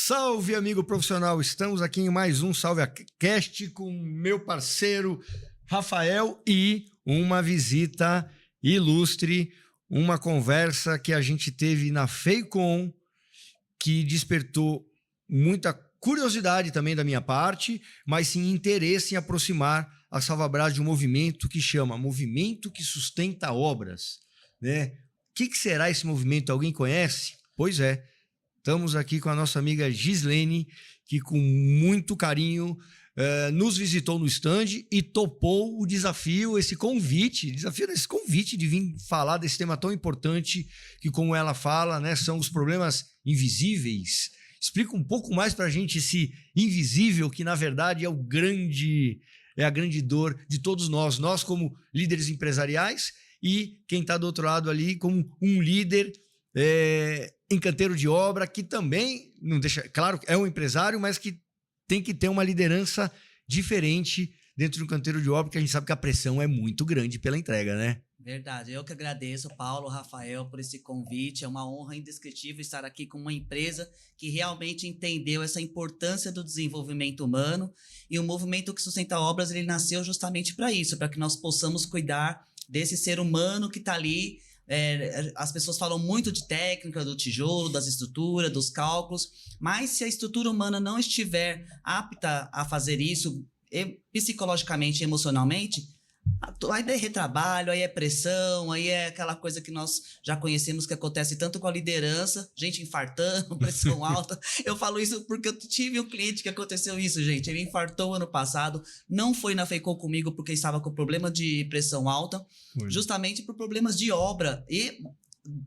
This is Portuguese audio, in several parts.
Salve, amigo profissional! Estamos aqui em mais um Salve a Cast com meu parceiro Rafael e uma visita ilustre, uma conversa que a gente teve na FEICOM que despertou muita curiosidade também da minha parte, mas sim interesse em aproximar a Salvabras de um movimento que chama Movimento que Sustenta Obras, né? O que será esse movimento? Alguém conhece? Pois é. Estamos aqui com a nossa amiga Gislene, que com muito carinho nos visitou no stand e topou o desafio, esse convite de vir falar desse tema tão importante que, como ela fala, né, são os problemas invisíveis. Explica um pouco mais para a gente esse invisível que, na verdade, é a grande dor de todos nós como líderes empresariais e quem está do outro lado ali como um líder em canteiro de obra, que também, não deixa, claro, é um empresário, mas que tem que ter uma liderança diferente dentro de um canteiro de obra, porque a gente sabe que a pressão é muito grande pela entrega, né? Verdade, eu que agradeço, Paulo, Rafael, por esse convite. É uma honra indescritível estar aqui com uma empresa que realmente entendeu essa importância do desenvolvimento humano, e o Movimento que Sustenta Obras, ele nasceu justamente para isso, para que nós possamos cuidar desse ser humano que está ali. As pessoas falam muito de técnica, do tijolo, das estruturas, dos cálculos, mas se a estrutura humana não estiver apta a fazer isso psicologicamente e emocionalmente, aí é retrabalho, aí é pressão, aí é aquela coisa que nós já conhecemos que acontece tanto com a liderança, gente infartando, pressão alta. Eu falo isso porque eu tive um cliente que aconteceu isso, gente. Ele infartou ano passado, não foi na FEICOM comigo porque estava com problema de pressão alta, justamente por problemas de obra,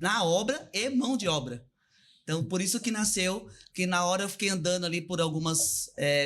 na obra e mão de obra. Então, por isso que nasceu, que na hora eu fiquei andando ali por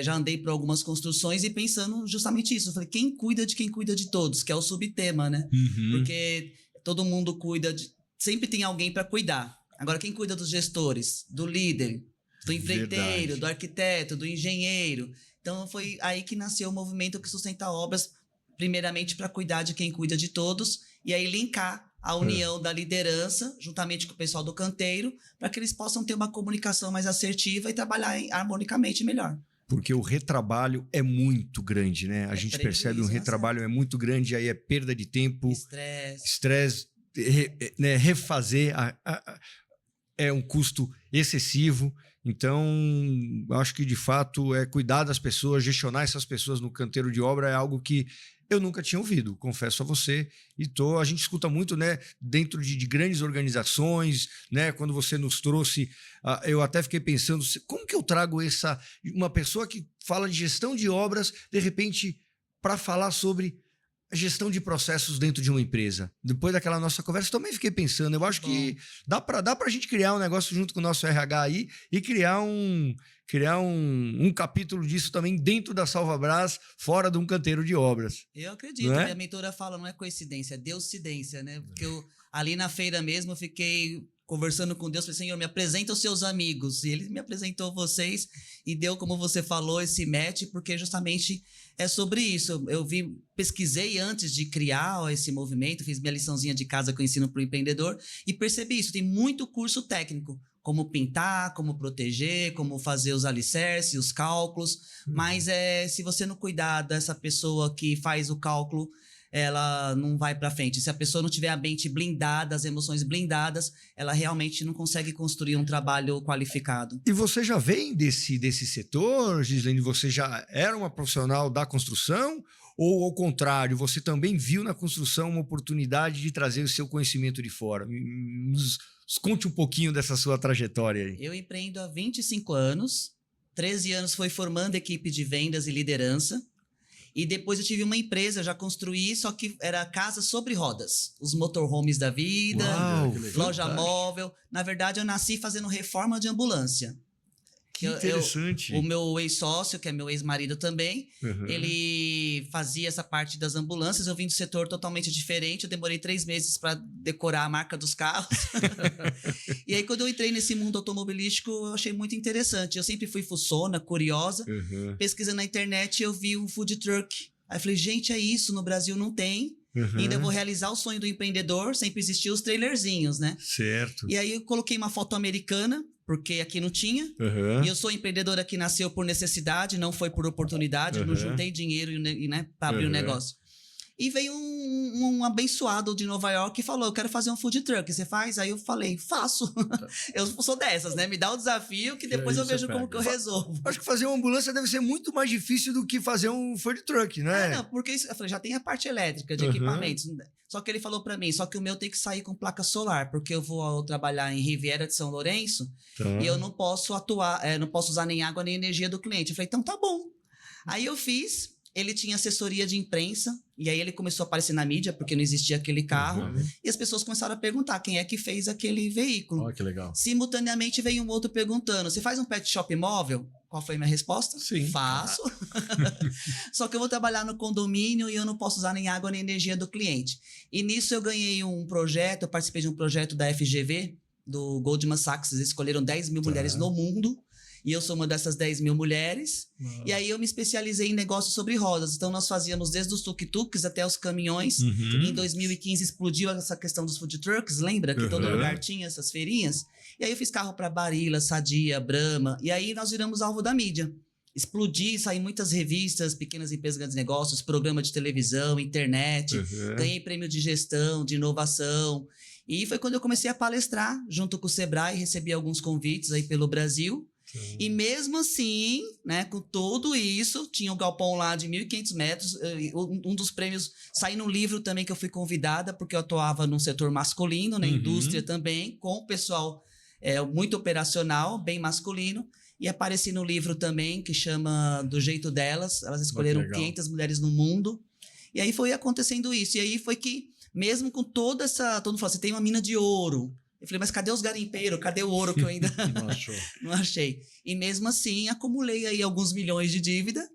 já andei por algumas construções e pensando justamente isso. Eu falei, quem cuida de todos, que é o subtema, né? Uhum. Porque todo mundo cuida, sempre tem alguém para cuidar. Agora, quem cuida dos gestores, do líder, do empreiteiro, do arquiteto, do engenheiro? Então, foi aí que nasceu o Movimento que Sustenta Obras, primeiramente para cuidar de quem cuida de todos, e aí linkar a união da liderança, juntamente com o pessoal do canteiro, para que eles possam ter uma comunicação mais assertiva e trabalhar harmonicamente melhor. Porque o retrabalho é muito grande, né? A gente percebe um retrabalho é muito grande, aí é perda de tempo, estresse, né? Refazer é um custo excessivo. Então, acho que de fato cuidar das pessoas, gestionar essas pessoas no canteiro de obra é algo que eu nunca tinha ouvido, confesso a você. A gente escuta muito, né, dentro de grandes organizações, né, quando você nos trouxe, eu até fiquei pensando, como que eu trago uma pessoa que fala de gestão de obras, de repente, para falar sobre a gestão de processos dentro de uma empresa? Depois daquela nossa conversa, também fiquei pensando, eu acho que dá para a gente criar um negócio junto com o nosso RH aí e criar um capítulo disso também dentro da Salvabras, fora de um canteiro de obras. Eu acredito, minha mentora fala, não é coincidência, é Deuscidência, né? Porque ali na feira mesmo eu fiquei conversando com Deus, falei, Senhor, me apresenta os seus amigos. E ele me apresentou vocês e deu, como você falou, esse match, porque justamente é sobre isso. Eu pesquisei antes de criar esse movimento, fiz minha liçãozinha de casa que eu ensino para o empreendedor e percebi isso. Tem muito curso técnico, como pintar, como proteger, como fazer os alicerces, os cálculos. Mas se você não cuidar dessa pessoa que faz o cálculo, ela não vai para frente. Se a pessoa não tiver a mente blindada, as emoções blindadas, ela realmente não consegue construir um trabalho qualificado. E você já vem desse setor, Gislene? Você já era uma profissional da construção? Ou, ao contrário, você também viu na construção uma oportunidade de trazer o seu conhecimento de fora? Nos conte um pouquinho dessa sua trajetória aí. Eu empreendo há 25 anos. 13 anos foi formando equipe de vendas e liderança. E depois eu tive uma empresa, eu já construí, só que era casa sobre rodas. Os motorhomes da vida, loja móvel. Na verdade, eu nasci fazendo reforma de ambulância. Que interessante. O meu ex-sócio, que é meu ex-marido também, ele fazia essa parte das ambulâncias. Eu vim do setor totalmente diferente. Eu demorei 3 meses para decorar a marca dos carros. E aí, quando eu entrei nesse mundo automobilístico, eu achei muito interessante. Eu sempre fui fuçona, curiosa. Pesquisando na internet, eu vi um food truck. Aí eu falei, gente, é isso. No Brasil não tem. Ainda vou realizar o sonho do empreendedor. Sempre existiam os trailerzinhos, né? Certo. E aí, eu coloquei uma foto americana, porque aqui não tinha. Uhum. E eu sou empreendedora que nasceu por necessidade, não foi por oportunidade. Eu não juntei dinheiro né, para abrir o negócio. E veio um abençoado de Nova York que falou, eu quero fazer um food truck, você faz? Aí eu falei, faço. Eu sou dessas, né? Me dá o desafio que depois eu vejo como que eu resolvo. Acho que fazer uma ambulância deve ser muito mais difícil do que fazer um food truck, né? Não, porque eu falei, já tem a parte elétrica de equipamentos. Só que ele falou pra mim, só que o meu tem que sair com placa solar, porque eu vou trabalhar em Riviera de São Lourenço e eu não posso não posso usar nem água nem energia do cliente. Eu falei, então tá bom. Aí eu fiz, ele tinha assessoria de imprensa, e aí ele começou a aparecer na mídia, porque não existia aquele carro, e as pessoas começaram a perguntar quem é que fez aquele veículo. Olha que legal. Simultaneamente veio um outro perguntando, você faz um pet shop móvel? Qual foi a minha resposta? Sim. Faço. Só que eu vou trabalhar no condomínio e eu não posso usar nem água nem energia do cliente. E nisso eu ganhei um projeto, eu participei de um projeto da FGV, do Goldman Sachs, eles escolheram 10 mil mulheres no mundo, e eu sou uma dessas 10 mil mulheres. E aí eu me especializei em negócios sobre rodas. Então nós fazíamos desde os tuk-tuks até os caminhões. Em 2015 explodiu essa questão dos food trucks, lembra? Que todo lugar tinha essas feirinhas. E aí eu fiz carro para Barilla, Sadia, Brahma. E aí nós viramos alvo da mídia. Explodi, saí em muitas revistas, pequenas empresas, grandes negócios, programa de televisão, internet. Ganhei prêmio de gestão, de inovação. E foi quando eu comecei a palestrar junto com o Sebrae. Recebi alguns convites aí pelo Brasil. E mesmo assim, né, com tudo isso, tinha um galpão lá de 1.500 metros, um dos prêmios, saí num livro também que eu fui convidada, porque eu atuava num setor masculino, na indústria também, com o pessoal muito operacional, bem masculino, e apareci no livro também, que chama Do Jeito Delas, elas escolheram 500 mulheres no mundo, e aí foi acontecendo isso, e aí foi que, mesmo com toda essa, todo mundo fala, você tem uma mina de ouro. Eu falei, mas cadê os garimpeiros? Cadê o ouro que eu ainda Não achou. não achei? E mesmo assim, acumulei aí alguns milhões de dívida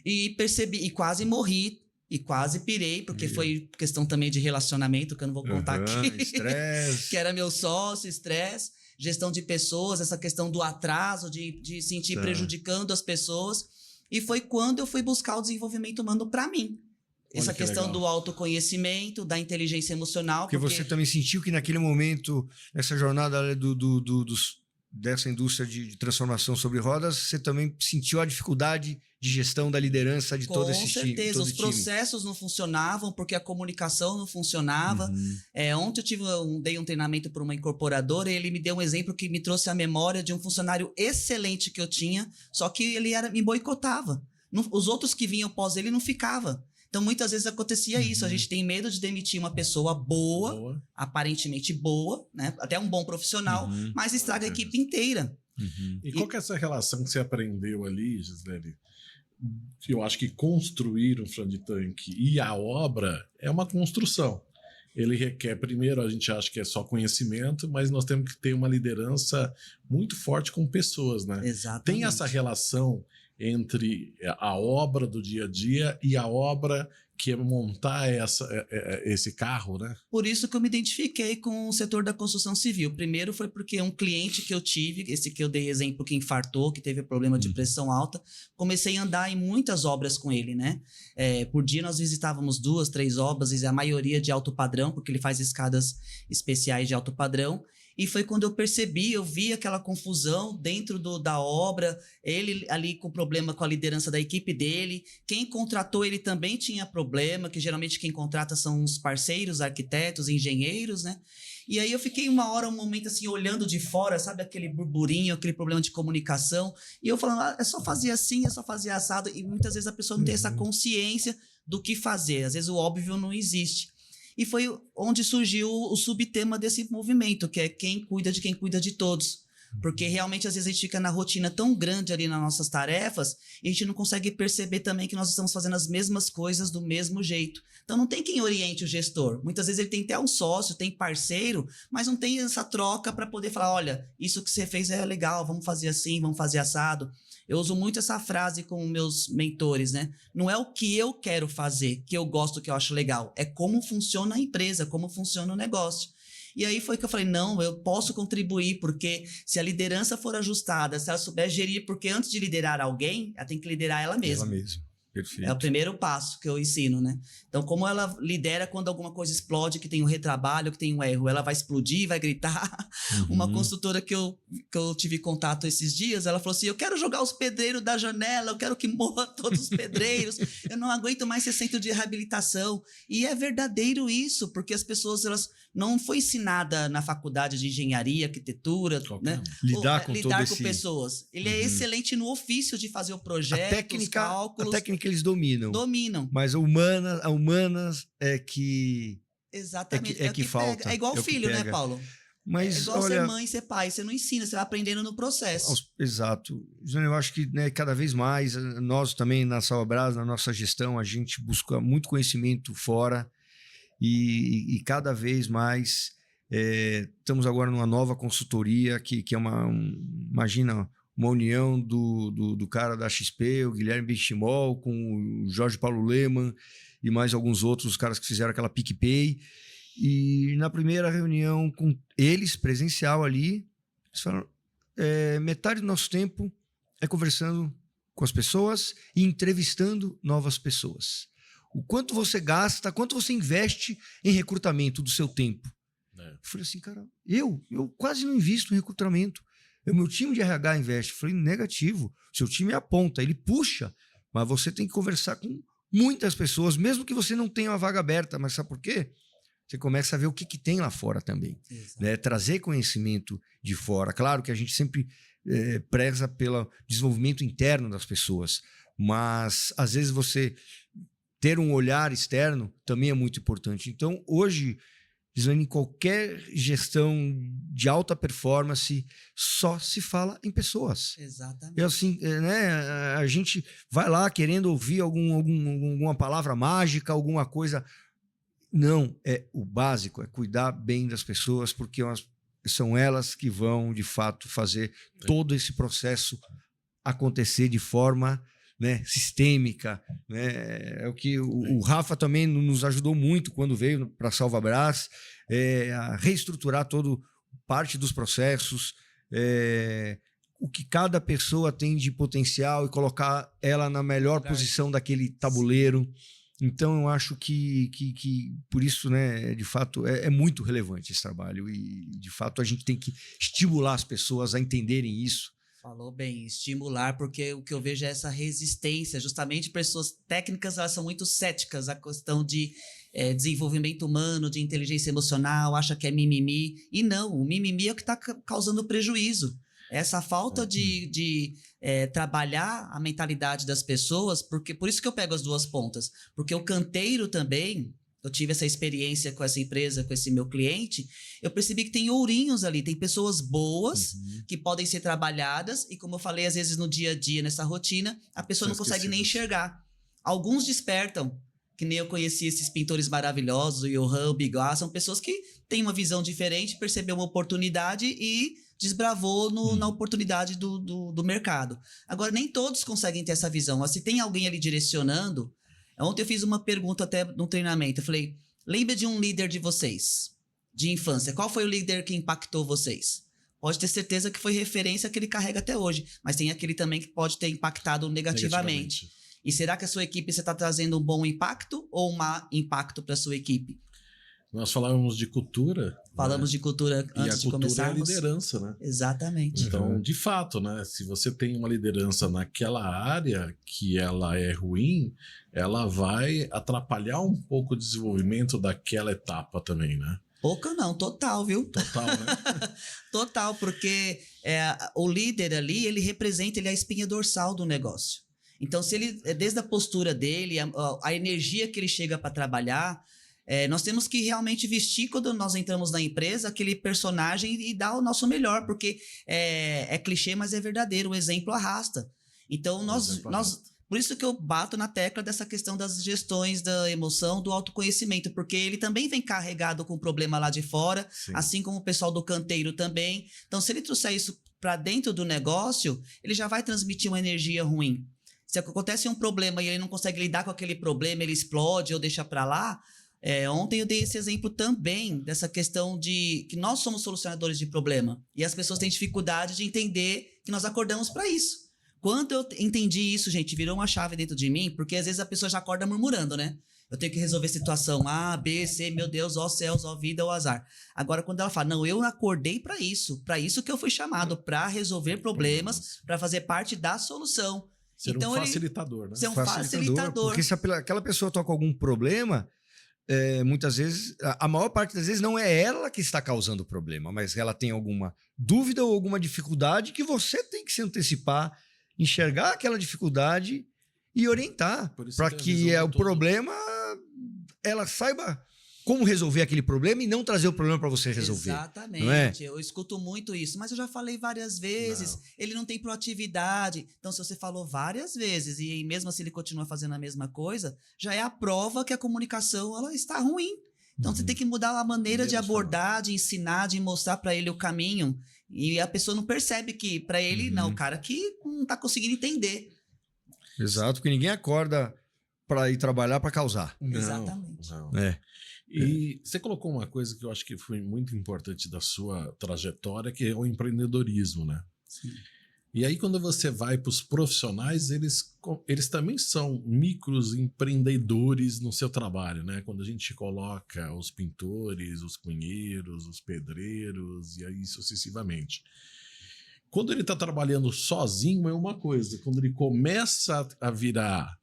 e percebi, e quase morri, e quase pirei, porque foi questão também de relacionamento, que eu não vou contar aqui. Estresse. Que era meu sócio, estresse, gestão de pessoas, essa questão do atraso, de sentir prejudicando as pessoas. E foi quando eu fui buscar o desenvolvimento humano para mim. Essa questão do autoconhecimento, da inteligência emocional. Porque você também sentiu que naquele momento, nessa jornada dessa indústria de transformação sobre rodas, você também sentiu a dificuldade de gestão da liderança de todo esse time. Com certeza, os processos não funcionavam porque a comunicação não funcionava. Ontem eu dei um treinamento para uma incorporadora e ele me deu um exemplo que me trouxe à memória de um funcionário excelente que eu tinha, só que ele me boicotava. Os outros que vinham após ele não ficavam. Então, muitas vezes acontecia isso. A gente tem medo de demitir uma pessoa boa, aparentemente boa, né? Até um bom profissional, mas estraga a equipe inteira. E qual que é essa relação que você aprendeu ali, Gisele? Eu acho que construir um front tank e a obra é uma construção. Ele requer, primeiro, a gente acha que é só conhecimento, mas nós temos que ter uma liderança muito forte com pessoas, né? Exatamente. Tem essa relação entre a obra do dia a dia e a obra que é montar esse carro, né? Por isso que eu me identifiquei com o setor da construção civil. Primeiro foi porque um cliente que eu tive, esse que eu dei exemplo que infartou, que teve problema de pressão alta, comecei a andar em muitas obras com ele, né? Por dia nós visitávamos 2, 3 obras, e a maioria de alto padrão, porque ele faz escadas especiais de alto padrão. E foi quando eu percebi, eu vi aquela confusão dentro da obra, ele ali com problema com a liderança da equipe dele, quem contratou ele também tinha problema, que geralmente quem contrata são os parceiros, arquitetos, engenheiros, né? E aí eu fiquei um momento assim, olhando de fora, sabe, aquele burburinho, aquele problema de comunicação, e eu falando, é só fazer assim, é só fazer assado, e muitas vezes a pessoa não tem essa consciência do que fazer, às vezes o óbvio não existe. E foi onde surgiu o subtema desse movimento, que é quem cuida de todos. Porque realmente, às vezes, a gente fica na rotina tão grande ali nas nossas tarefas e a gente não consegue perceber também que nós estamos fazendo as mesmas coisas do mesmo jeito. Então, não tem quem oriente o gestor. Muitas vezes ele tem até um sócio, tem parceiro, mas não tem essa troca para poder falar, olha, isso que você fez é legal, vamos fazer assim, vamos fazer assado. Eu uso muito essa frase com meus mentores, né? Não é o que eu quero fazer, que eu gosto, que eu acho legal. É como funciona a empresa, como funciona o negócio. E aí foi que eu falei, não, eu posso contribuir, porque se a liderança for ajustada, se ela souber gerir, porque antes de liderar alguém, ela tem que liderar ela mesma. Perfeito. É o primeiro passo que eu ensino, né? Então, como ela lidera quando alguma coisa explode, que tem um retrabalho, que tem um erro, ela vai explodir, vai gritar. Uma construtora que eu tive contato esses dias, ela falou assim, eu quero jogar os pedreiros da janela, eu quero que morra todos os pedreiros, eu não aguento mais ser centro de reabilitação. E é verdadeiro isso, porque as pessoas, elas não foi ensinada na faculdade de engenharia, arquitetura, né? Lidar com lidar todo com pessoas. Ele é excelente no ofício de fazer o projeto, os cálculos. A técnica eles dominam. Dominam. Mas a humanas é que... Exatamente. É que falta. É igual filho, né, Paulo? Mas, é igual olha, ser mãe e ser pai. Você não ensina, você vai aprendendo no processo. Exato. Eu acho que, né, cada vez mais, nós também na Salvabras, na nossa gestão, a gente busca muito conhecimento fora e cada vez mais estamos agora numa nova consultoria que é imagina, uma união do cara da XP, o Guilherme Benchimol, com o Jorge Paulo Leman e mais alguns outros caras que fizeram aquela PicPay. E na primeira reunião com eles, presencial ali, eles falaram, metade do nosso tempo é conversando com as pessoas e entrevistando novas pessoas. O quanto você gasta, quanto você investe em recrutamento do seu tempo? Eu falei assim, cara, eu quase não invisto em recrutamento. O meu time de RH investe. Eu falei, negativo. Seu time é a ponta, ele puxa, mas você tem que conversar com muitas pessoas, mesmo que você não tenha uma vaga aberta. Mas sabe por quê? Você começa a ver o que tem lá fora também. Né? Trazer conhecimento de fora. Claro que a gente sempre preza pelo desenvolvimento interno das pessoas, mas às vezes você ter um olhar externo também é muito importante. Então, hoje, em qualquer gestão de alta performance, só se fala em pessoas. Exatamente. Assim, né, a gente vai lá querendo ouvir alguma palavra mágica, alguma coisa. Não, o básico é cuidar bem das pessoas, porque são elas que vão, de fato, fazer todo esse processo acontecer de forma, né, sistêmica. Né? É o que o Rafa também nos ajudou muito quando veio para a Salvabras, a reestruturar toda parte dos processos, o que cada pessoa tem de potencial e colocar ela na melhor posição daquele tabuleiro. Então, eu acho que por isso, né, de fato, é muito relevante esse trabalho e, de fato, a gente tem que estimular as pessoas a entenderem isso. Falou bem, estimular, porque o que eu vejo é essa resistência. Justamente pessoas técnicas, elas são muito céticas à questão de desenvolvimento humano, de inteligência emocional, acha que é mimimi. E não, o mimimi é o que está causando prejuízo. Essa falta de trabalhar a mentalidade das pessoas, porque por isso que eu pego as duas pontas. Porque o canteiro também, eu tive essa experiência com essa empresa, com esse meu cliente, eu percebi que tem ourinhos ali, tem pessoas boas que podem ser trabalhadas e, como eu falei, às vezes no dia a dia, nessa rotina, a pessoa não consegue nem enxergar. Alguns despertam, que nem eu conheci esses pintores maravilhosos, o Johan, o Bigot, são pessoas que têm uma visão diferente, percebeu uma oportunidade e desbravou na oportunidade do mercado. Agora, nem todos conseguem ter essa visão, mas se tem alguém ali direcionando. Ontem eu fiz uma pergunta até no treinamento, eu falei, lembra de um líder de vocês, de infância, qual foi o líder que impactou vocês? Pode ter certeza que foi referência que ele carrega até hoje, mas tem aquele também que pode ter impactado negativamente. E será que a sua equipe, você está trazendo um bom impacto ou um mau impacto para a sua equipe? Nós falávamos de cultura. Falamos de cultura antes de começarmos. E a cultura é a liderança, né? Exatamente. Então, de fato, né? Se você tem uma liderança naquela área que ela é ruim, ela vai atrapalhar um pouco o desenvolvimento daquela etapa também, né? Pouca não, total, viu? Total, né? Total, porque o líder ali, ele representa, ele é a espinha dorsal do negócio. Então, se ele, desde a postura dele, a energia que ele chega para trabalhar, nós temos que realmente vestir, quando nós entramos na empresa, aquele personagem e dar o nosso melhor, porque é clichê, mas é verdadeiro, o exemplo arrasta. Então, por isso que eu bato na tecla dessa questão das gestões da emoção, do autoconhecimento, porque ele também vem carregado com problema lá de fora, assim como o pessoal do canteiro também. Então, se ele trouxer isso para dentro do negócio, ele já vai transmitir uma energia ruim. Se acontece um problema e ele não consegue lidar com aquele problema, ele explode ou deixa para lá. Ontem eu dei esse exemplo também dessa questão de que nós somos solucionadores de problema e as pessoas têm dificuldade de entender que nós acordamos para isso. Quando eu entendi isso, gente, virou uma chave dentro de mim, porque às vezes a pessoa já acorda murmurando, né? Eu tenho que resolver situação A, B, C, meu Deus, ó céus, ó vida, ó azar. Agora, quando ela fala, não, eu acordei para isso que eu fui chamado, para resolver problemas, para fazer parte da solução. Ser então, um facilitador, né? Ser um facilitador. Porque se aquela pessoa toca algum problema, muitas vezes, a maior parte das vezes não é ela que está causando o problema, mas ela tem alguma dúvida ou alguma dificuldade que você tem que se antecipar, enxergar aquela dificuldade e orientar para que o problema ela saiba como resolver aquele problema e não trazer o problema para você resolver. Exatamente. Não é? Eu escuto muito isso, mas eu já falei várias vezes, ele não tem proatividade. Então, se você falou várias vezes e mesmo assim ele continua fazendo a mesma coisa, já é a prova que a comunicação ela está ruim. Então, você tem que mudar a maneira de abordar, de ensinar, de mostrar para ele o caminho. E a pessoa não percebe que, para ele, não, o cara que não está conseguindo entender. Exato, porque ninguém acorda para ir trabalhar para causar. Exatamente. Não. É. E você colocou uma coisa que eu acho que foi muito importante da sua trajetória, que é o empreendedorismo, né? Sim. E aí, quando você vai para os profissionais, eles também são micros empreendedores no seu trabalho, né? Quando a gente coloca os pintores, os cunheiros, os pedreiros e aí sucessivamente. Quando ele está trabalhando sozinho é uma coisa. Quando ele começa a virar,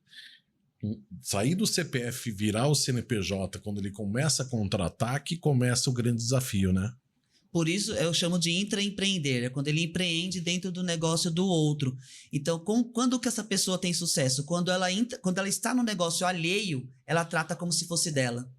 sair do CPF e virar o CNPJ, quando ele começa a contratar, que começa o grande desafio, né? Por isso eu chamo de intraempreender, é quando ele empreende dentro do negócio do outro. Então, quando que essa pessoa tem sucesso? Quando ela está no negócio alheio, ela trata como se fosse dela.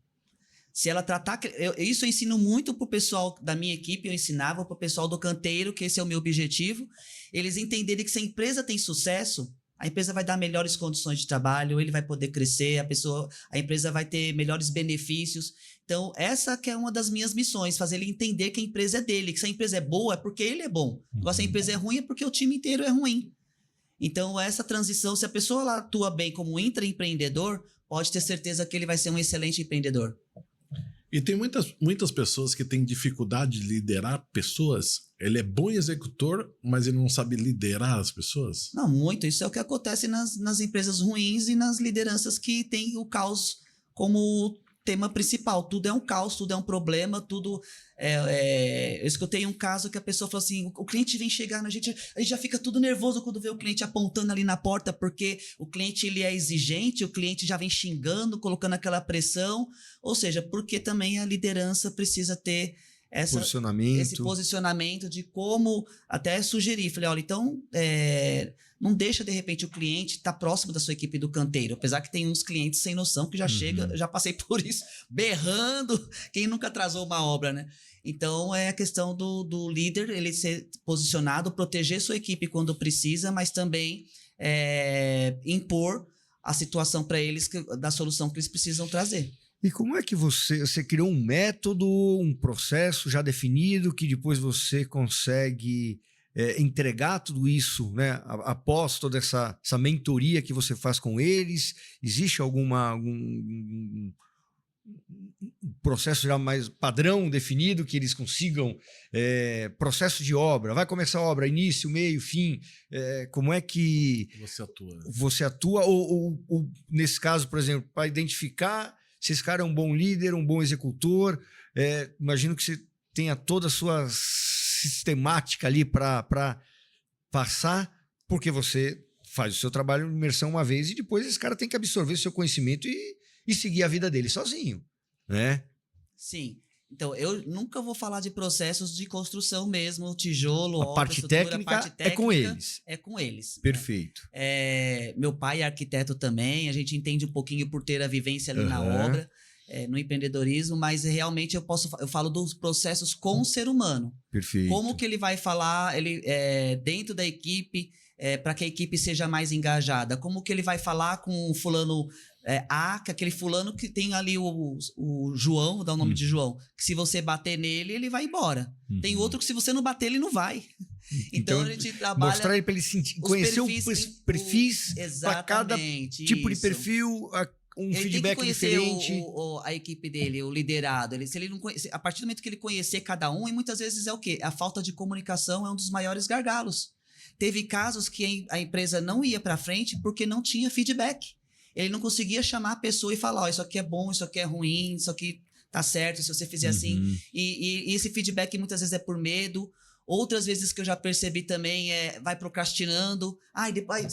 Se ela tratar... Isso eu ensino muito pro pessoal da minha equipe, eu ensinava pro pessoal do canteiro, que esse é o meu objetivo, eles entenderem que se a empresa tem sucesso, a empresa vai dar melhores condições de trabalho, ele vai poder crescer, a empresa vai ter melhores benefícios. Então, essa que é uma das minhas missões, fazer ele entender que a empresa é dele, que se a empresa é boa é porque ele é bom. Agora, se a empresa é ruim é porque o time inteiro é ruim. Então, essa transição, se a pessoa ela atua bem como intraempreendedor, pode ter certeza que ele vai ser um excelente empreendedor. E tem muitas pessoas que têm dificuldade de liderar pessoas. Ele é bom executor, mas ele não sabe liderar as pessoas? Não, muito. Isso é o que acontece nas empresas ruins e nas lideranças que têm o caos como tema principal. Tudo é um caos, tudo é um problema, tudo... Eu escutei um caso que a pessoa falou assim, o cliente vem chegar na gente, a gente já fica tudo nervoso quando vê o cliente apontando ali na porta, porque o cliente ele é exigente, o cliente já vem xingando, colocando aquela pressão, ou seja, porque também a liderança precisa ter esse posicionamento de como até sugerir. Falei, olha, então não deixa de repente o cliente estar próximo da sua equipe do canteiro, apesar que tem uns clientes sem noção que já chega, já passei por isso, berrando, quem nunca atrasou uma obra, né? Então é a questão do líder, ele ser posicionado, proteger sua equipe quando precisa, mas também impor a situação para eles da solução que eles precisam trazer. E como é que você criou um método, um processo já definido que depois você consegue entregar tudo isso, né? Após toda essa mentoria que você faz com eles? Existe algum processo já mais padrão definido que eles consigam? Processo de obra, vai começar a obra, início, meio, fim. Como é que você atua? Ou nesse caso, por exemplo, para identificar se esse cara é um bom líder, um bom executor, imagino que você tenha toda a sua sistemática ali para passar, porque você faz o seu trabalho de imersão uma vez e depois esse cara tem que absorver o seu conhecimento e seguir a vida dele sozinho, né? Sim. Então, eu nunca vou falar de processos de construção mesmo, tijolo, obra, parte técnica é com eles. É com eles. Perfeito. Meu pai é arquiteto também, a gente entende um pouquinho por ter a vivência ali na obra, no empreendedorismo, mas realmente eu falo dos processos com o ser humano. Perfeito. Como que ele vai falar dentro da equipe, para que a equipe seja mais engajada? Como que ele vai falar com o fulano... que aquele fulano que tem ali o João, vou dar o nome de João, que se você bater nele, ele vai embora. Tem outro que se você não bater, ele não vai. Então a gente trabalha... Mostrar ele para ele conhecer os perfis para cada tipo de perfil, um feedback diferente. A equipe dele, o liderado. Se ele não conhece, a partir do momento que ele conhecer cada um, e muitas vezes é o quê? A falta de comunicação é um dos maiores gargalos. Teve casos que a empresa não ia para frente porque não tinha feedback. Ele não conseguia chamar a pessoa e falar, isso aqui é bom, isso aqui é ruim, isso aqui tá certo, se você fizer assim. E esse feedback muitas vezes é por medo. Outras vezes que eu já percebi também vai procrastinando. Depois,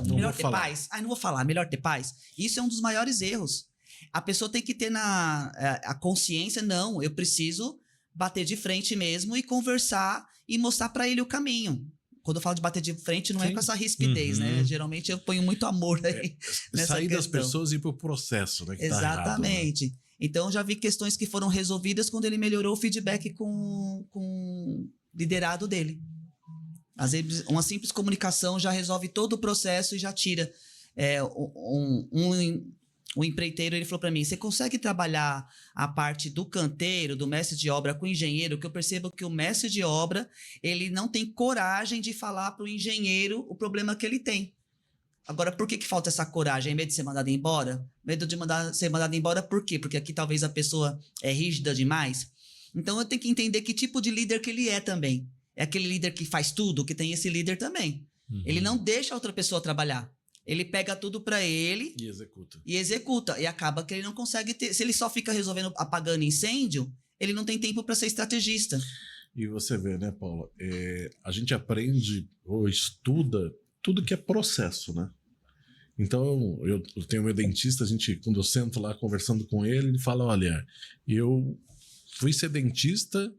melhor ter paz. Não vou falar, melhor ter paz. Isso é um dos maiores erros. A pessoa tem que ter a consciência, não, eu preciso bater de frente mesmo e conversar e mostrar para ele o caminho. Quando eu falo de bater de frente, não é com essa rispidez, né? Geralmente eu ponho muito amor aí nessa sair questão. das pessoas e ir pro processo, né? Que Exatamente. Tá errado, né? Então, já vi questões que foram resolvidas quando ele melhorou o feedback com o liderado dele. Às vezes, uma simples comunicação já resolve todo o processo e já tira. Um empreiteiro, ele falou para mim, você consegue trabalhar a parte do canteiro, do mestre de obra com o engenheiro? Que eu percebo que o mestre de obra, ele não tem coragem de falar para o engenheiro o problema que ele tem. Agora, por que falta essa coragem? É medo de ser mandado embora? Medo de ser mandado embora por quê? Porque aqui talvez a pessoa é rígida demais. Então, eu tenho que entender que tipo de líder que ele é também. É aquele líder que faz tudo, que tem esse líder também. Ele não deixa a outra pessoa trabalhar. Ele pega tudo para ele e executa. E acaba que ele não consegue ter... Se ele só fica apagando incêndio, ele não tem tempo para ser estrategista. E você vê, né, Paula? A gente aprende ou estuda tudo que é processo, né? Então, eu tenho meu dentista, quando eu sento lá conversando com ele, ele fala, olha, eu fui ser dentista,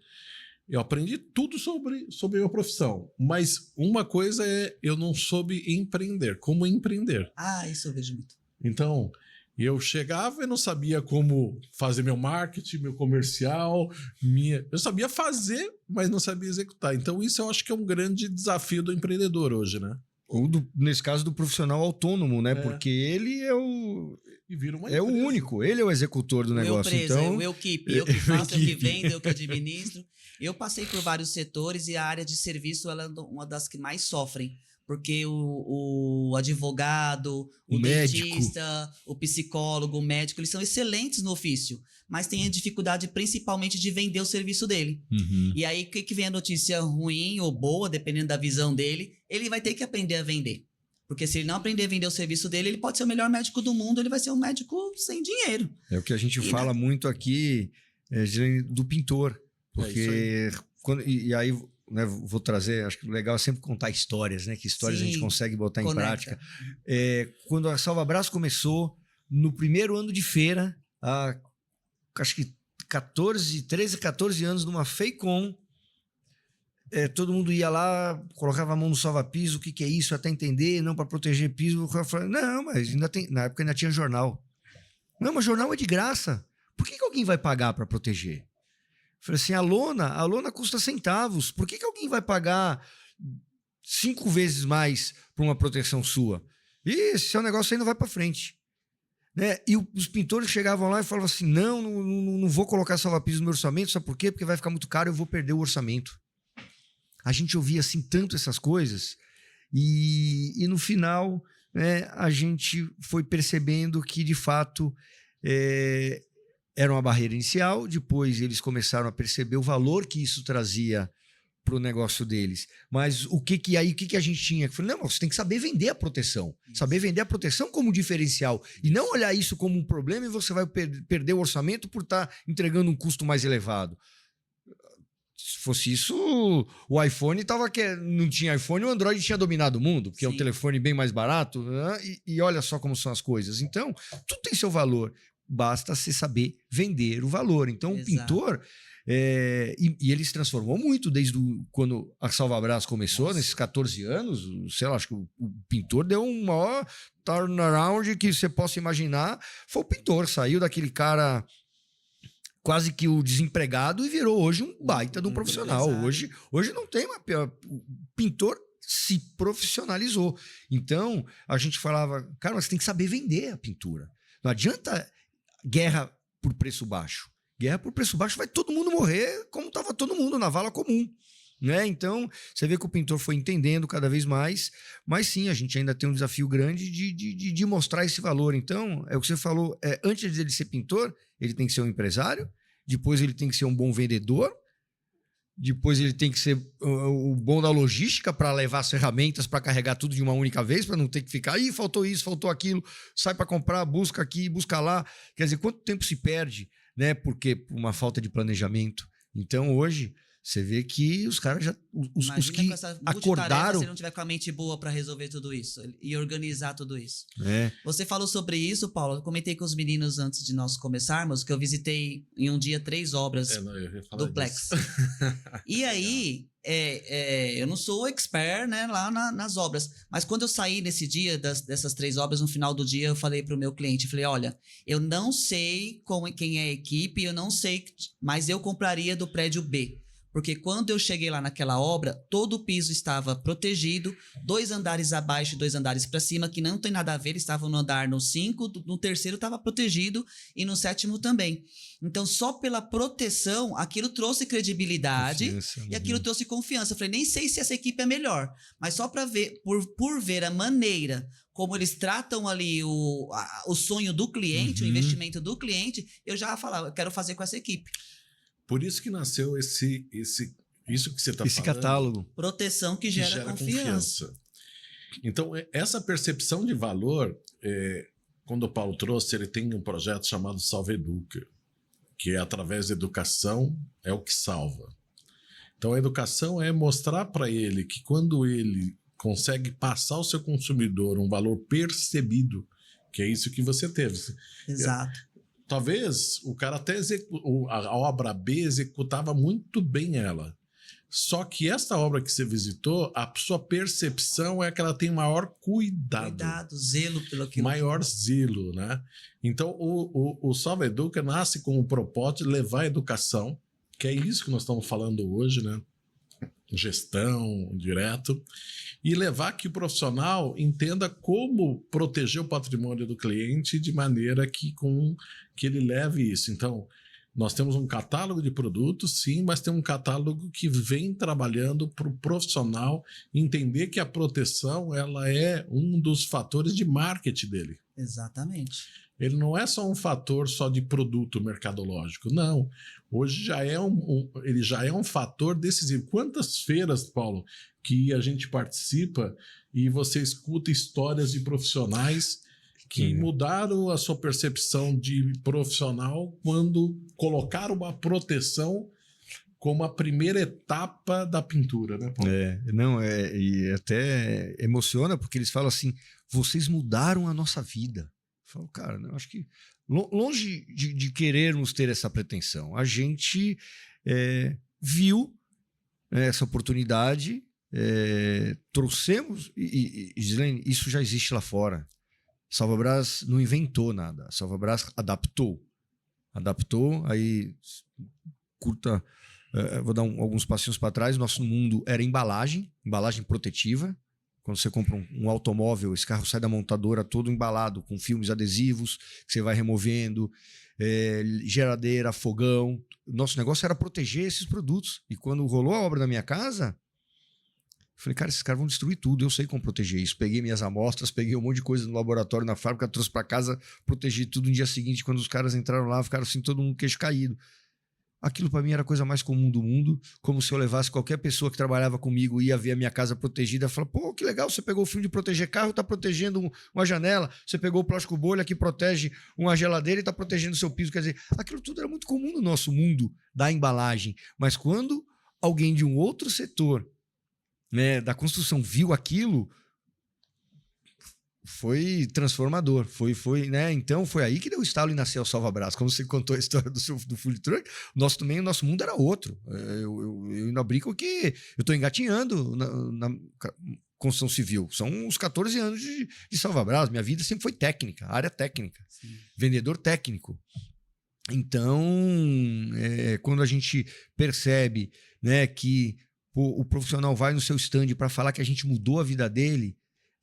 eu aprendi tudo sobre a minha profissão, mas uma coisa eu não soube empreender, como empreender. Isso eu vejo muito. Então, eu chegava e não sabia como fazer meu marketing, meu comercial, eu sabia fazer, mas não sabia executar. Então, isso eu acho que é um grande desafio do empreendedor hoje, né? Ou nesse caso do profissional autônomo, né? Porque ele é o único, ele é o executor do negócio. Então, eu que faço, eu que vendo, eu que administro. Eu passei por vários setores e a área de serviço ela é uma das que mais sofrem. Porque o advogado, o dentista, o psicólogo, o médico, eles são excelentes no ofício, mas têm a dificuldade principalmente de vender o serviço dele. E aí, que vem a notícia ruim ou boa, dependendo da visão dele, ele vai ter que aprender a vender. Porque se ele não aprender a vender o serviço dele, ele pode ser o melhor médico do mundo, ele vai ser um médico sem dinheiro. É o que a gente fala muito aqui do pintor. Porque e aí... Né, vou trazer, acho que o legal é sempre contar histórias, né? Que histórias a gente consegue botar em prática. Quando a Salvabrás começou, no primeiro ano de feira, acho que 13, 14 anos, numa FEICOM, todo mundo ia lá, colocava a mão no salva-piso, o que é isso, até entender, não para proteger piso. Eu falei, não, mas ainda tem, na época ainda tinha jornal. Não, mas jornal é de graça. Por que alguém vai pagar para proteger? Falei assim, a lona custa centavos. Por que alguém vai pagar 5 vezes mais por uma proteção sua? E esse seu negócio aí não vai para frente. Né? E os pintores chegavam lá e falavam assim, não vou colocar salva-piso no meu orçamento, sabe por quê? Porque vai ficar muito caro, eu vou perder o orçamento. A gente ouvia assim tanto essas coisas e no final, né, a gente foi percebendo que de fato... era uma barreira inicial, depois eles começaram a perceber o valor que isso trazia para o negócio deles. Mas o que a gente tinha? Eu falei, não, você tem que saber vender a proteção. Isso. Saber vender a proteção como diferencial. E não olhar isso como um problema e você vai perder o orçamento por estar entregando um custo mais elevado. Se fosse isso, o iPhone não tinha iPhone, o Android tinha dominado o mundo, porque é um telefone bem mais barato, né? E olha só como são as coisas. Então, tudo tem seu valor. Basta se saber vender o valor. Então, o pintor... e ele se transformou muito desde quando a Salvabrás começou, nesses 14 anos. Sei lá, acho que o pintor deu um maior turnaround que você possa imaginar. Foi o pintor, saiu daquele cara quase que o desempregado e virou hoje um baita de um profissional. Hoje não tem uma... O pintor se profissionalizou. Então, a gente falava, cara, mas você tem que saber vender a pintura. Não adianta guerra por preço baixo. Guerra por preço baixo vai todo mundo morrer como estava todo mundo na vala comum. Né? Então, você vê que o pintor foi entendendo cada vez mais, mas sim, a gente ainda tem um desafio grande de mostrar esse valor. Então, é o que você falou, antes de ele ser pintor, ele tem que ser um empresário, depois ele tem que ser um bom vendedor, depois ele tem que ser o bom da logística para levar as ferramentas para carregar tudo de uma única vez, para não ter que ficar, ih, faltou isso, faltou aquilo, sai para comprar, busca aqui, busca lá. Quer dizer, quanto tempo se perde, né? Porque por uma falta de planejamento. Então, hoje, você vê que os caras já. Os que acordaram. Se não tiver com a mente boa para resolver tudo isso e organizar tudo isso. É. Você falou sobre isso, Paulo. Eu comentei com os meninos antes de nós começarmos que eu visitei em um dia 3 obras duplex. E aí, eu não sou expert, né, lá nas obras. Mas quando eu saí nesse dia dessas 3 obras, no final do dia, eu falei para o meu cliente, falei, olha, eu não sei quem é a equipe, eu não sei, mas eu compraria do prédio B. Porque quando eu cheguei lá naquela obra, todo o piso estava protegido, 2 andares abaixo e 2 andares para cima, que não tem nada a ver, eles estavam no andar no 5, no terceiro estava protegido e no 7º também. Então, só pela proteção, aquilo trouxe credibilidade e aquilo trouxe confiança. Eu falei, nem sei se essa equipe é melhor, mas só para ver, por ver a maneira como eles tratam ali o sonho do cliente, o investimento do cliente, eu já falava, eu quero fazer com essa equipe. Por isso que nasceu isso que você está falando. Esse catálogo. Proteção que gera confiança. Então, essa percepção de valor, quando o Paulo trouxe, ele tem um projeto chamado Salva Educa, que é através da educação, é o que salva. Então, a educação é mostrar para ele que quando ele consegue passar ao seu consumidor um valor percebido, que é isso que você teve. Exato. Talvez o cara até a obra B executava muito bem ela. Só que essa obra que você visitou, a sua percepção é que ela tem maior cuidado. Zelo pelo que maior zelo, né? Então, o Salva Educa nasce com o propósito de levar a educação, que é isso que nós estamos falando hoje, né? Gestão direto, e levar que o profissional entenda como proteger o patrimônio do cliente de maneira que ele leve isso. Então, nós temos um catálogo de produtos, sim, mas tem um catálogo que vem trabalhando para o profissional entender que a proteção ela é um dos fatores de marketing dele. Exatamente. Ele não é só um fator só de produto mercadológico, não. Hoje ele já é um fator decisivo. Quantas feiras, Paulo, que a gente participa e você escuta histórias de profissionais que mudaram a sua percepção de profissional quando colocaram uma proteção como a primeira etapa da pintura, né, Paulo? E até emociona porque eles falam assim, vocês mudaram a nossa vida. Eu falo, cara, eu acho que longe de querermos ter essa pretensão, a gente viu essa oportunidade, trouxemos, e Gislaine, isso já existe lá fora. Salvabras não inventou nada, Salvabras adaptou, aí curta, vou dar alguns passinhos para trás, nosso mundo era embalagem protetiva. Quando você compra um automóvel, esse carro sai da montadora todo embalado, com filmes adesivos, que você vai removendo, geladeira, fogão. Nosso negócio era proteger esses produtos. E quando rolou a obra da minha casa, eu falei, cara, esses caras vão destruir tudo, eu sei como proteger isso. Peguei minhas amostras, peguei um monte de coisa no laboratório, na fábrica, trouxe para casa, protegi tudo. No dia seguinte, quando os caras entraram lá, ficaram assim, todo mundo queixo caído. Aquilo para mim era a coisa mais comum do mundo, como se eu levasse qualquer pessoa que trabalhava comigo e ia ver a minha casa protegida, falar, pô, que legal, você pegou o filme de proteger carro, está protegendo uma janela, você pegou o plástico bolha que protege uma geladeira e está protegendo o seu piso. Quer dizer, aquilo tudo era muito comum no nosso mundo da embalagem, mas quando alguém de um outro setor, né, da construção viu aquilo, foi transformador, né? Então foi aí que deu o estalo e nasceu o Salvabras. Como você contou a história do food truck, o nosso mundo era outro. Eu ainda brinco que eu estou engatinhando na construção civil. São uns 14 anos de Salvabras. Minha vida sempre foi técnica, área técnica, vendedor técnico. Então, quando a gente percebe, né, que o profissional vai no seu stand para falar que a gente mudou a vida dele,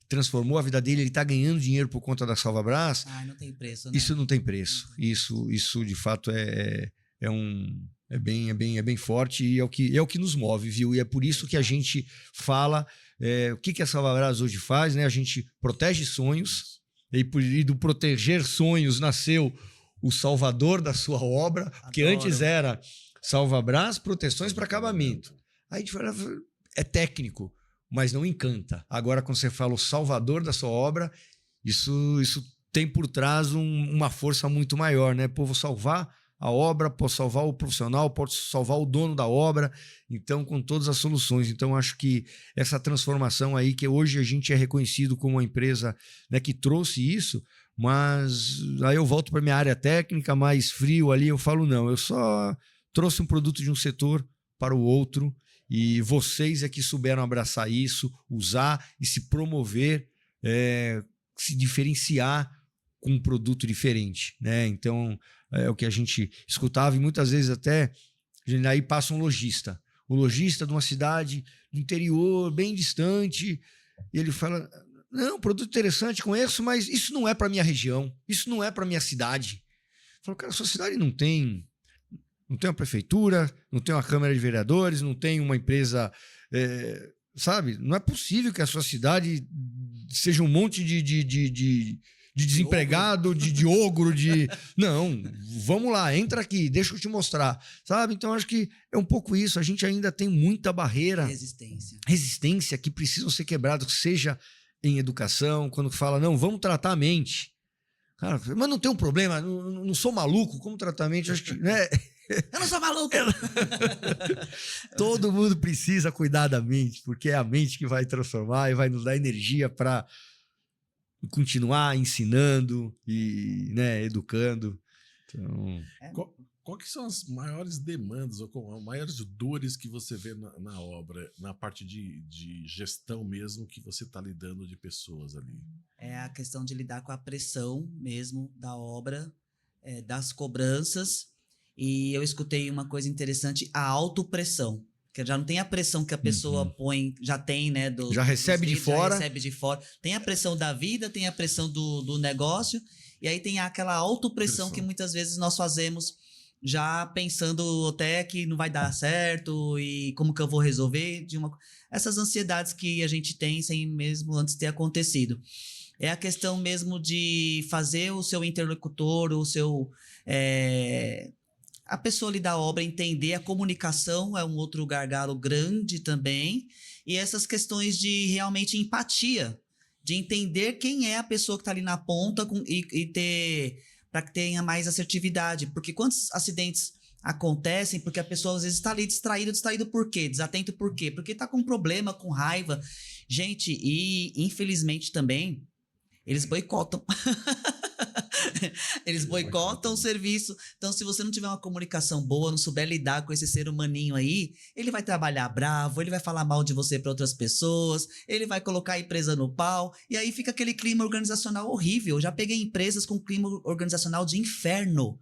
transformou a vida dele, ele está ganhando dinheiro por conta da Salvabras. Não tem preço, né? Isso não tem preço. Isso de fato é bem forte e é o que nos move, viu? E é por isso que a gente fala o que a Salvabras hoje faz, né? A gente protege sonhos e do proteger sonhos nasceu o salvador da sua obra, porque antes era Salva-Brás, proteções para acabamento. Aí a gente fala, é técnico, mas não encanta. Agora, quando você fala o salvador da sua obra, isso tem por trás uma força muito maior, né? Pô, vou salvar a obra, posso salvar o profissional, posso salvar o dono da obra, então com todas as soluções. Então acho que essa transformação aí, que hoje a gente é reconhecido como uma empresa, né, que trouxe isso, mas aí eu volto para minha área técnica, mais frio ali, eu falo não, eu só trouxe um produto de um setor para o outro e vocês é que souberam abraçar isso, usar e se promover, se diferenciar com um produto diferente, né? Então é o que a gente escutava e muitas vezes até aí passa um lojista. O lojista de uma cidade do interior, bem distante, e ele fala, não, produto interessante, conheço, mas isso não é para minha região, isso não é para minha cidade. Eu falo, cara, sua cidade não tem uma prefeitura, não tem uma Câmara de Vereadores, não tem uma empresa, sabe? Não é possível que a sua cidade seja um monte de desempregado, de ogro, de... Não, vamos lá, entra aqui, deixa eu te mostrar, sabe? Então, acho que é um pouco isso. A gente ainda tem muita barreira. Resistência que precisam ser quebradas, seja em educação, quando fala, não, vamos tratar a mente. Cara, mas não tem um problema, não sou maluco, como tratar a mente? Acho que, né? Eu não sou maluco! Todo mundo precisa cuidar da mente, porque é a mente que vai transformar e vai nos dar energia para continuar ensinando e, né, educando. Então... Qual que são as maiores demandas ou as maiores dores que você vê na obra, na parte de gestão mesmo, que você está lidando de pessoas ali? É a questão de lidar com a pressão mesmo da obra, das cobranças. E eu escutei uma coisa interessante, a autopressão. Que já não tem a pressão que a pessoa põe, já tem, né? Já recebe de fora. Já recebe de fora. Tem a pressão da vida, tem a pressão do negócio, e aí tem aquela autopressão que muitas vezes nós fazemos já pensando até que não vai dar certo e como que eu vou resolver. Essas ansiedades que a gente tem sem mesmo antes ter acontecido. É a questão mesmo de fazer o seu interlocutor, o seu... a pessoa ali da obra entender, a comunicação é um outro gargalo grande também, e essas questões de realmente empatia, de entender quem é a pessoa que está ali na ponta para que tenha mais assertividade, porque quantos acidentes acontecem porque a pessoa às vezes está ali distraído por quê? Desatento por quê? Porque está com problema, com raiva. Gente, e infelizmente também, eles boicotam. Eles boicotam o serviço. Então, se você não tiver uma comunicação boa, não souber lidar com esse ser humaninho aí, ele vai trabalhar bravo, ele vai falar mal de você para outras pessoas, ele vai colocar a empresa no pau, e aí fica aquele clima organizacional horrível. Eu já peguei empresas com clima organizacional de inferno,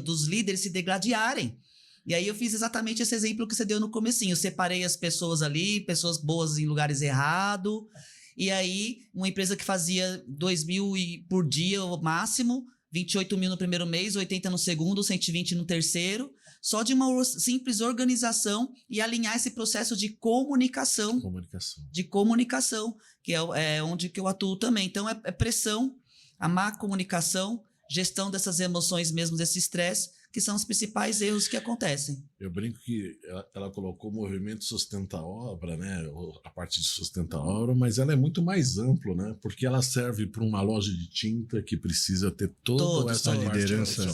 dos líderes se degladiarem. E aí eu fiz exatamente esse exemplo que você deu no comecinho. Eu separei as pessoas ali, pessoas boas em lugares errados. E aí, uma empresa que fazia 2.000 por dia, o máximo, 28 mil no primeiro mês, 80 no segundo, 120 no terceiro, só de uma simples organização e alinhar esse processo de comunicação. De comunicação, que é onde que eu atuo também. Então, é pressão, a má comunicação, gestão dessas emoções mesmo, desse estresse, que são os principais erros que acontecem. Eu brinco que ela colocou o movimento sustenta a obra, né? A parte de sustenta a obra, mas ela é muito mais amplo, né? Porque ela serve para uma loja de tinta que precisa ter toda essa liderança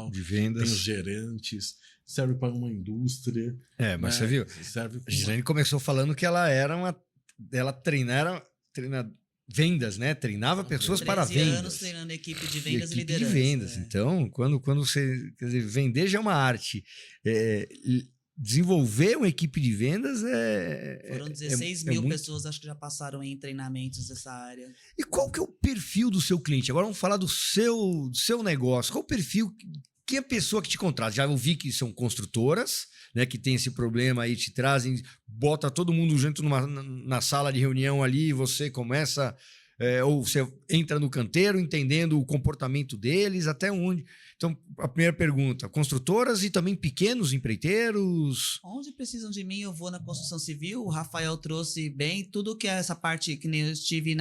de vendas, tem os gerentes, serve para uma indústria. Mas né? Você viu? A Gislaine começou falando que ela treinava vendas, né? Treinava pessoas para vendas. 13 anos treinando equipe de vendas e liderança. De vendas. Então, quando você... Quer dizer, vender já é uma arte. Desenvolver uma equipe de vendas Foram 16 mil pessoas, acho que já passaram em treinamentos dessa área. E qual que é o perfil do seu cliente? Agora vamos falar do seu negócio. Qual o perfil... Que é a pessoa que te contrata? Já ouvi que são construtoras, né, que tem esse problema aí, te trazem, bota todo mundo junto na sala de reunião ali, e você começa, ou você entra no canteiro entendendo o comportamento deles, até onde. Então, a primeira pergunta, construtoras e também pequenos empreiteiros? Onde precisam de mim, eu vou na construção civil. O Rafael trouxe bem tudo que é essa parte que nem eu estive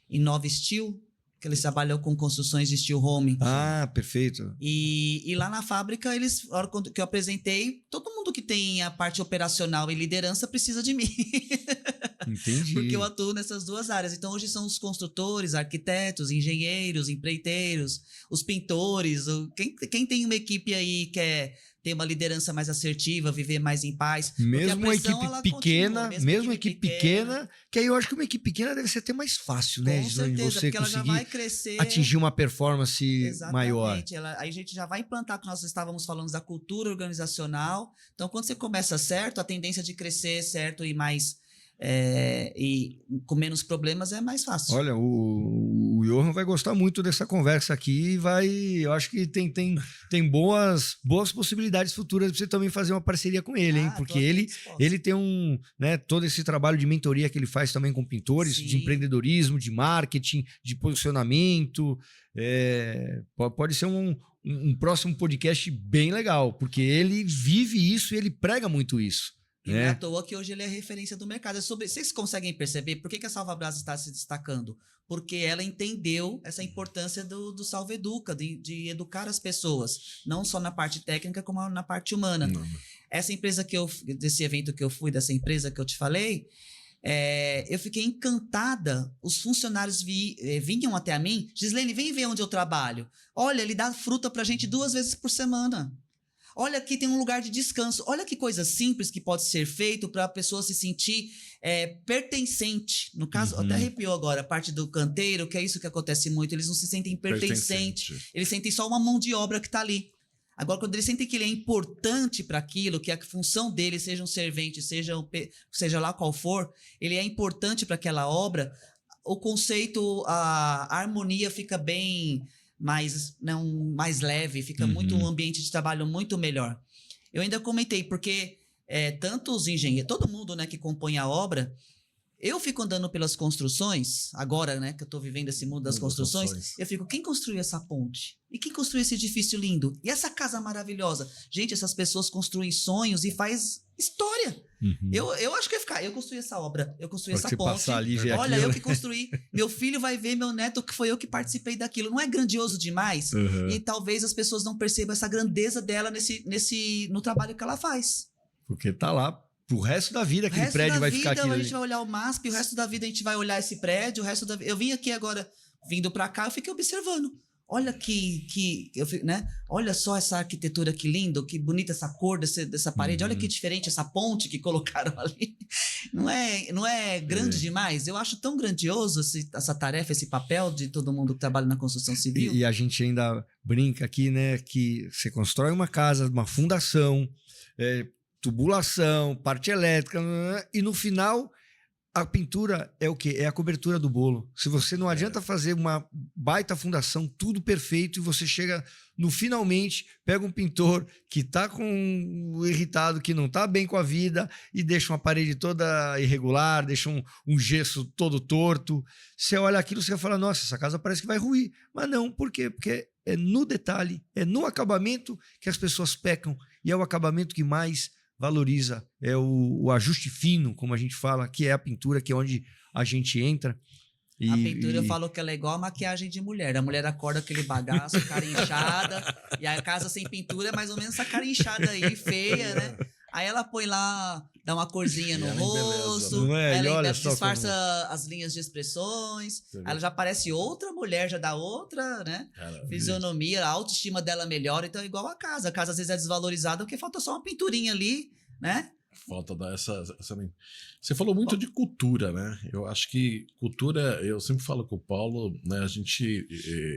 em Nova Steel. que eles trabalham com construções de steel home. Ah, perfeito. E lá na fábrica, a hora que eu apresentei, todo mundo que tem a parte operacional e liderança precisa de mim. Entendi. Porque eu atuo nessas duas áreas. Então, hoje são os construtores, arquitetos, engenheiros, empreiteiros, os pintores. Quem tem uma equipe aí que quer ter uma liderança mais assertiva, viver mais em paz. Mesmo uma pressão, equipe ela pequena, continua, mesmo uma equipe pequena, que aí eu acho que uma equipe pequena deve ser até mais fácil, né, Com Gislaine, certeza, você porque ela já vai conseguir crescer. atingir uma performance Exatamente. maior. Aí a gente já vai implantar, que nós estávamos falando da cultura organizacional. Então, quando você começa certo, a tendência de crescer certo e mais e com menos problemas é mais fácil. Olha, o Johan vai gostar muito dessa conversa aqui e eu acho que tem boas possibilidades futuras para você também fazer uma parceria com ele, hein? Porque ele tem todo esse trabalho de mentoria que ele faz também com pintores, Sim. de empreendedorismo, de marketing, de posicionamento. Pode ser um próximo podcast bem legal, porque ele vive isso e ele prega muito isso. E não é à toa que hoje ele é referência do mercado. Vocês conseguem perceber por que a Salvabras está se destacando? Porque ela entendeu essa importância do Salva Educa, de educar as pessoas, não só na parte técnica, como na parte humana. Não. Essa empresa desse evento que eu fui, dessa empresa que eu te falei, eu fiquei encantada. Os funcionários vinham até mim. Gislaine, vem ver onde eu trabalho. Olha, ele dá fruta pra gente 2 vezes por semana. Olha, aqui tem um lugar de descanso. Olha que coisa simples que pode ser feito para a pessoa se sentir pertencente. No caso, até arrepiou agora a parte do canteiro, que é isso que acontece muito. Eles não se sentem pertencentes. Eles sentem só uma mão de obra que está ali. Agora, quando eles sentem que ele é importante para aquilo, que a função dele seja um servente, seja lá qual for, ele é importante para aquela obra, o conceito, a harmonia fica bem mais leve, fica muito um ambiente de trabalho muito melhor. Eu ainda comentei, porque tanto os engenheiros, todo mundo, né, que compõe a obra, eu fico andando pelas construções, agora, né, que eu estou vivendo esse mundo das construções, eu fico, quem construiu essa ponte? E quem construiu esse edifício lindo? E essa casa maravilhosa? Gente, essas pessoas construem sonhos e faz história. Eu acho que ia ficar, eu construí essa obra, eu construí essa ponte. Ali, olha, eu que construí. Meu filho vai ver, meu neto, que foi eu que participei daquilo. Não é grandioso demais? E talvez as pessoas não percebam essa grandeza dela no trabalho que ela faz. Porque tá lá pro resto da vida, aquele prédio vai ficar aqui. A gente vai olhar o MASP, o resto da vida a gente vai olhar esse prédio, eu vim aqui agora, vindo para cá, eu fiquei observando. Olha né? Olha só essa arquitetura, que lindo, que bonita essa cor dessa parede. Olha que diferente essa ponte que colocaram ali. Não é grande demais? Eu acho tão grandioso essa tarefa, esse papel de todo mundo que trabalha na construção civil. E a gente ainda brinca aqui, né, que você constrói uma casa, uma fundação, tubulação, parte elétrica, e no final a pintura é o quê? É a cobertura do bolo. Se você não adianta fazer uma baita fundação, tudo perfeito, e você chega no finalmente, pega um pintor que tá irritado, que não tá bem com a vida, e deixa uma parede toda irregular, deixa um gesso todo torto. Você olha aquilo, você vai falar, nossa, essa casa parece que vai ruir. Mas não, por quê? Porque é no detalhe, é no acabamento que as pessoas pecam, e é o acabamento que mais valoriza, é o ajuste fino, como a gente fala, que é a pintura, que é onde a gente entra. A pintura, eu falo que ela é igual a maquiagem de mulher. A mulher acorda aquele bagaço, cara inchada, e a casa sem pintura é mais ou menos essa cara inchada aí, feia, né? Aí ela põe lá, dá uma corzinha no rosto, não é? ela olha disfarça as linhas de expressões, ela já parece outra mulher, já dá outra, né? Fisionomia, a autoestima dela melhora, então é igual a casa. A casa às vezes é desvalorizada porque falta só uma pinturinha ali, né? Falta dar essa... Você falou muito de cultura, né? Eu acho que cultura, eu sempre falo com o Paulo, né? A gente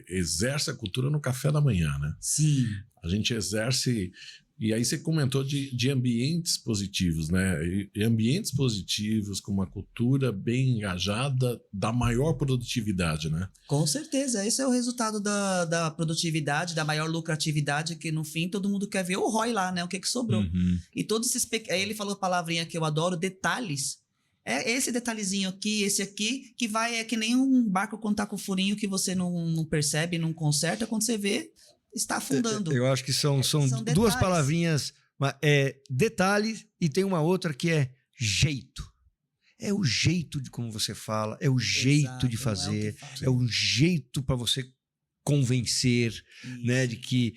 exerce a cultura no café da manhã, né? Sim. A gente exerce... E aí você comentou de ambientes positivos, né? E ambientes positivos, com uma cultura bem engajada, dá maior produtividade, né? Com certeza, esse é o resultado da produtividade, da maior lucratividade, que no fim todo mundo quer ver o ROI lá, né? O que sobrou. E todos esses... Aí ele falou a palavrinha que eu adoro, detalhes. É esse detalhezinho aqui, esse aqui, que é que nem um barco quando tá com furinho que você não percebe, não conserta, quando você vê... está afundando. Eu acho que são duas palavrinhas, detalhes, e tem uma outra que é jeito. É o jeito de como você fala, é o jeito de fazer, é o jeito para você convencer, né, de que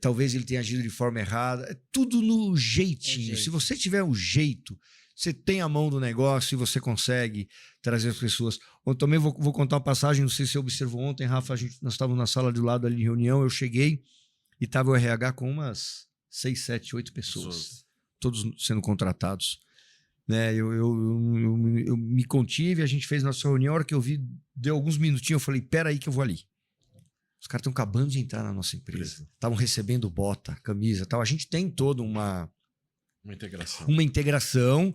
talvez ele tenha agido de forma errada. É tudo no jeitinho. Se você tiver um jeito, você tem a mão do negócio e você consegue trazer as pessoas. Eu também vou contar uma passagem, não sei se você observou ontem, Rafa, nós estávamos na sala do lado ali de reunião, eu cheguei e estava o RH com umas 6, 7, 8 pessoas, todos sendo contratados. Né? Eu me contive, a gente fez nossa reunião, a hora que eu vi, deu alguns minutinhos, eu falei, peraí que eu vou ali. Os caras estão acabando de entrar na nossa empresa. Estavam recebendo bota, camisa, tal. A gente tem toda uma integração,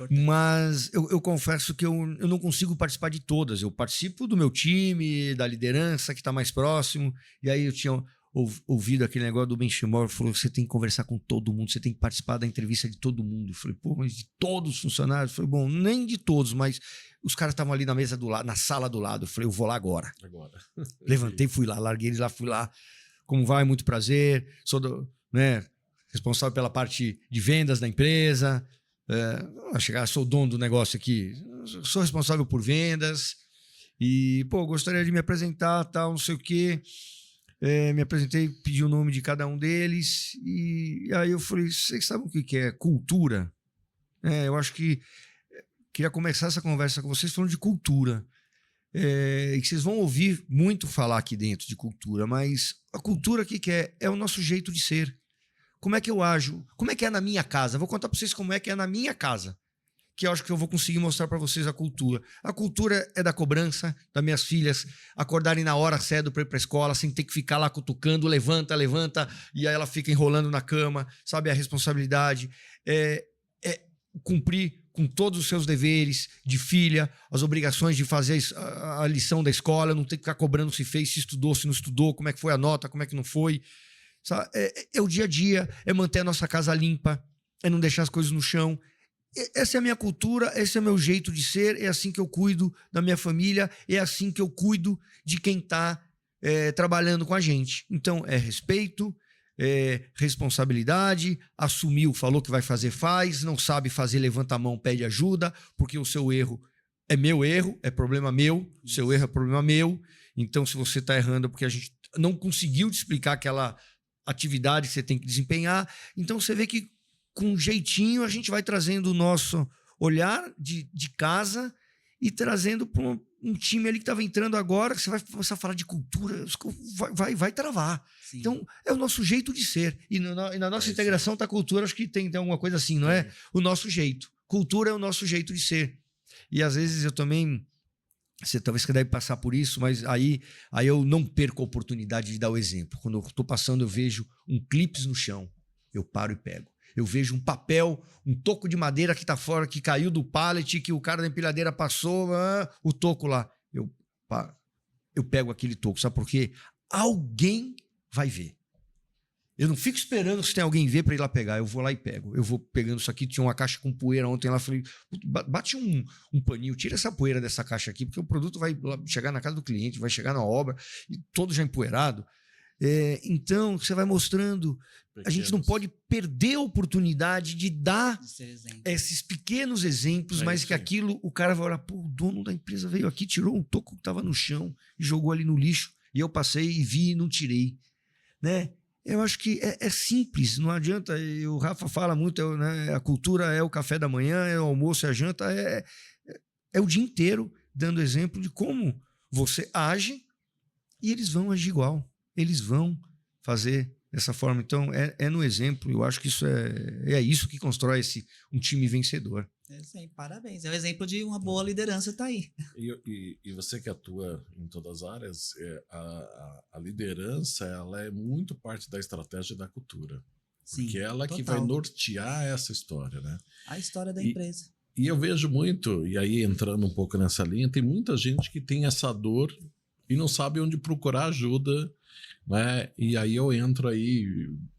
mas eu confesso que eu não consigo participar de todas. Eu participo do meu time, da liderança que está mais próximo, e aí eu tinha ouvido aquele negócio do benchmark, falou que você tem que conversar com todo mundo, você tem que participar da entrevista de todo mundo. Eu falei, pô, mas de todos os funcionários? Eu falei, bom, nem de todos, mas os caras estavam ali na mesa do lado, na sala do lado. Eu falei, eu vou lá agora. Levantei, fui lá, larguei eles lá, fui lá. Como vai? Muito prazer. Sou responsável pela parte de vendas da empresa. Sou o dono do negócio aqui. Sou responsável por vendas. E, pô, gostaria de me apresentar, tal, não sei o quê. Me apresentei, pedi o nome de cada um deles. E aí eu falei, vocês sabem o que é cultura? Eu acho que queria começar essa conversa com vocês falando de cultura. E que vocês vão ouvir muito falar aqui dentro de cultura, mas a cultura que é o nosso jeito de ser. Como é que eu ajo? Como é que é na minha casa? Vou contar para vocês como é que é na minha casa, que eu acho que eu vou conseguir mostrar para vocês a cultura. A cultura é da cobrança, das minhas filhas acordarem na hora cedo para ir para a escola, sem ter que ficar lá cutucando, levanta, e aí ela fica enrolando na cama, sabe? A responsabilidade é cumprir com todos os seus deveres de filha, as obrigações de fazer a lição da escola, não ter que ficar cobrando se fez, se estudou, se não estudou, como é que foi a nota, como é que não foi. Sabe? É o dia a dia, é manter a nossa casa limpa, é não deixar as coisas no chão. Essa é a minha cultura, esse é o meu jeito de ser, é assim que eu cuido da minha família, é assim que eu cuido de quem está trabalhando com a gente. Então, é respeito, responsabilidade, assumiu, falou que vai fazer, faz, não sabe fazer, levanta a mão, pede ajuda, porque o seu erro é meu erro, é problema meu, o seu erro é problema meu. Então, se você está errando porque a gente não conseguiu te explicar aquela atividade que você tem que desempenhar, então você vê que com um jeitinho a gente vai trazendo o nosso olhar de casa e trazendo para um time ali que estava entrando agora, que você vai começar a falar de cultura, vai travar. Sim. Então, é o nosso jeito de ser. E na nossa integração está a cultura, acho que tem alguma coisa assim, não é? O nosso jeito. Cultura é o nosso jeito de ser. E às vezes eu também... Você talvez deve passar por isso, mas aí eu não perco a oportunidade de dar o exemplo. Quando eu estou passando, eu vejo um clips no chão, eu paro e pego. Eu vejo um papel, um toco de madeira que está fora, que caiu do pallet, que o cara da empilhadeira passou, o toco lá. Eu pego aquele toco, sabe por quê? Alguém vai ver. Eu não fico esperando se tem alguém ver para ir lá pegar. Eu vou lá e pego. Eu vou pegando isso aqui. Tinha uma caixa com poeira ontem lá. Falei, bate um paninho, tira essa poeira dessa caixa aqui, porque o produto vai chegar na casa do cliente, vai chegar na obra, e todo já empoeirado. Então, você vai mostrando. A gente não pode perder a oportunidade de dar esses pequenos exemplos, mas que aquilo, o cara vai olhar, pô, o dono da empresa veio aqui, tirou um toco que estava no chão e jogou ali no lixo. E eu passei e vi e não tirei. Né? Eu acho que é simples, não adianta. O Rafa fala muito, né? A cultura é o café da manhã, é o almoço, é a janta, é o dia inteiro dando exemplo de como você age e eles vão agir igual. Eles vão fazer dessa forma. Então, é no exemplo. Eu acho que isso é isso que constrói um time vencedor. Sim, parabéns. É o exemplo de uma boa liderança, tá aí. E você que atua em todas as áreas, a liderança ela é muito parte da estratégia da cultura. Sim, porque ela que vai nortear essa história, né? A história da empresa. E eu vejo muito, e aí entrando um pouco nessa linha, tem muita gente que tem essa dor e não sabe onde procurar ajuda, né? E aí eu entro aí,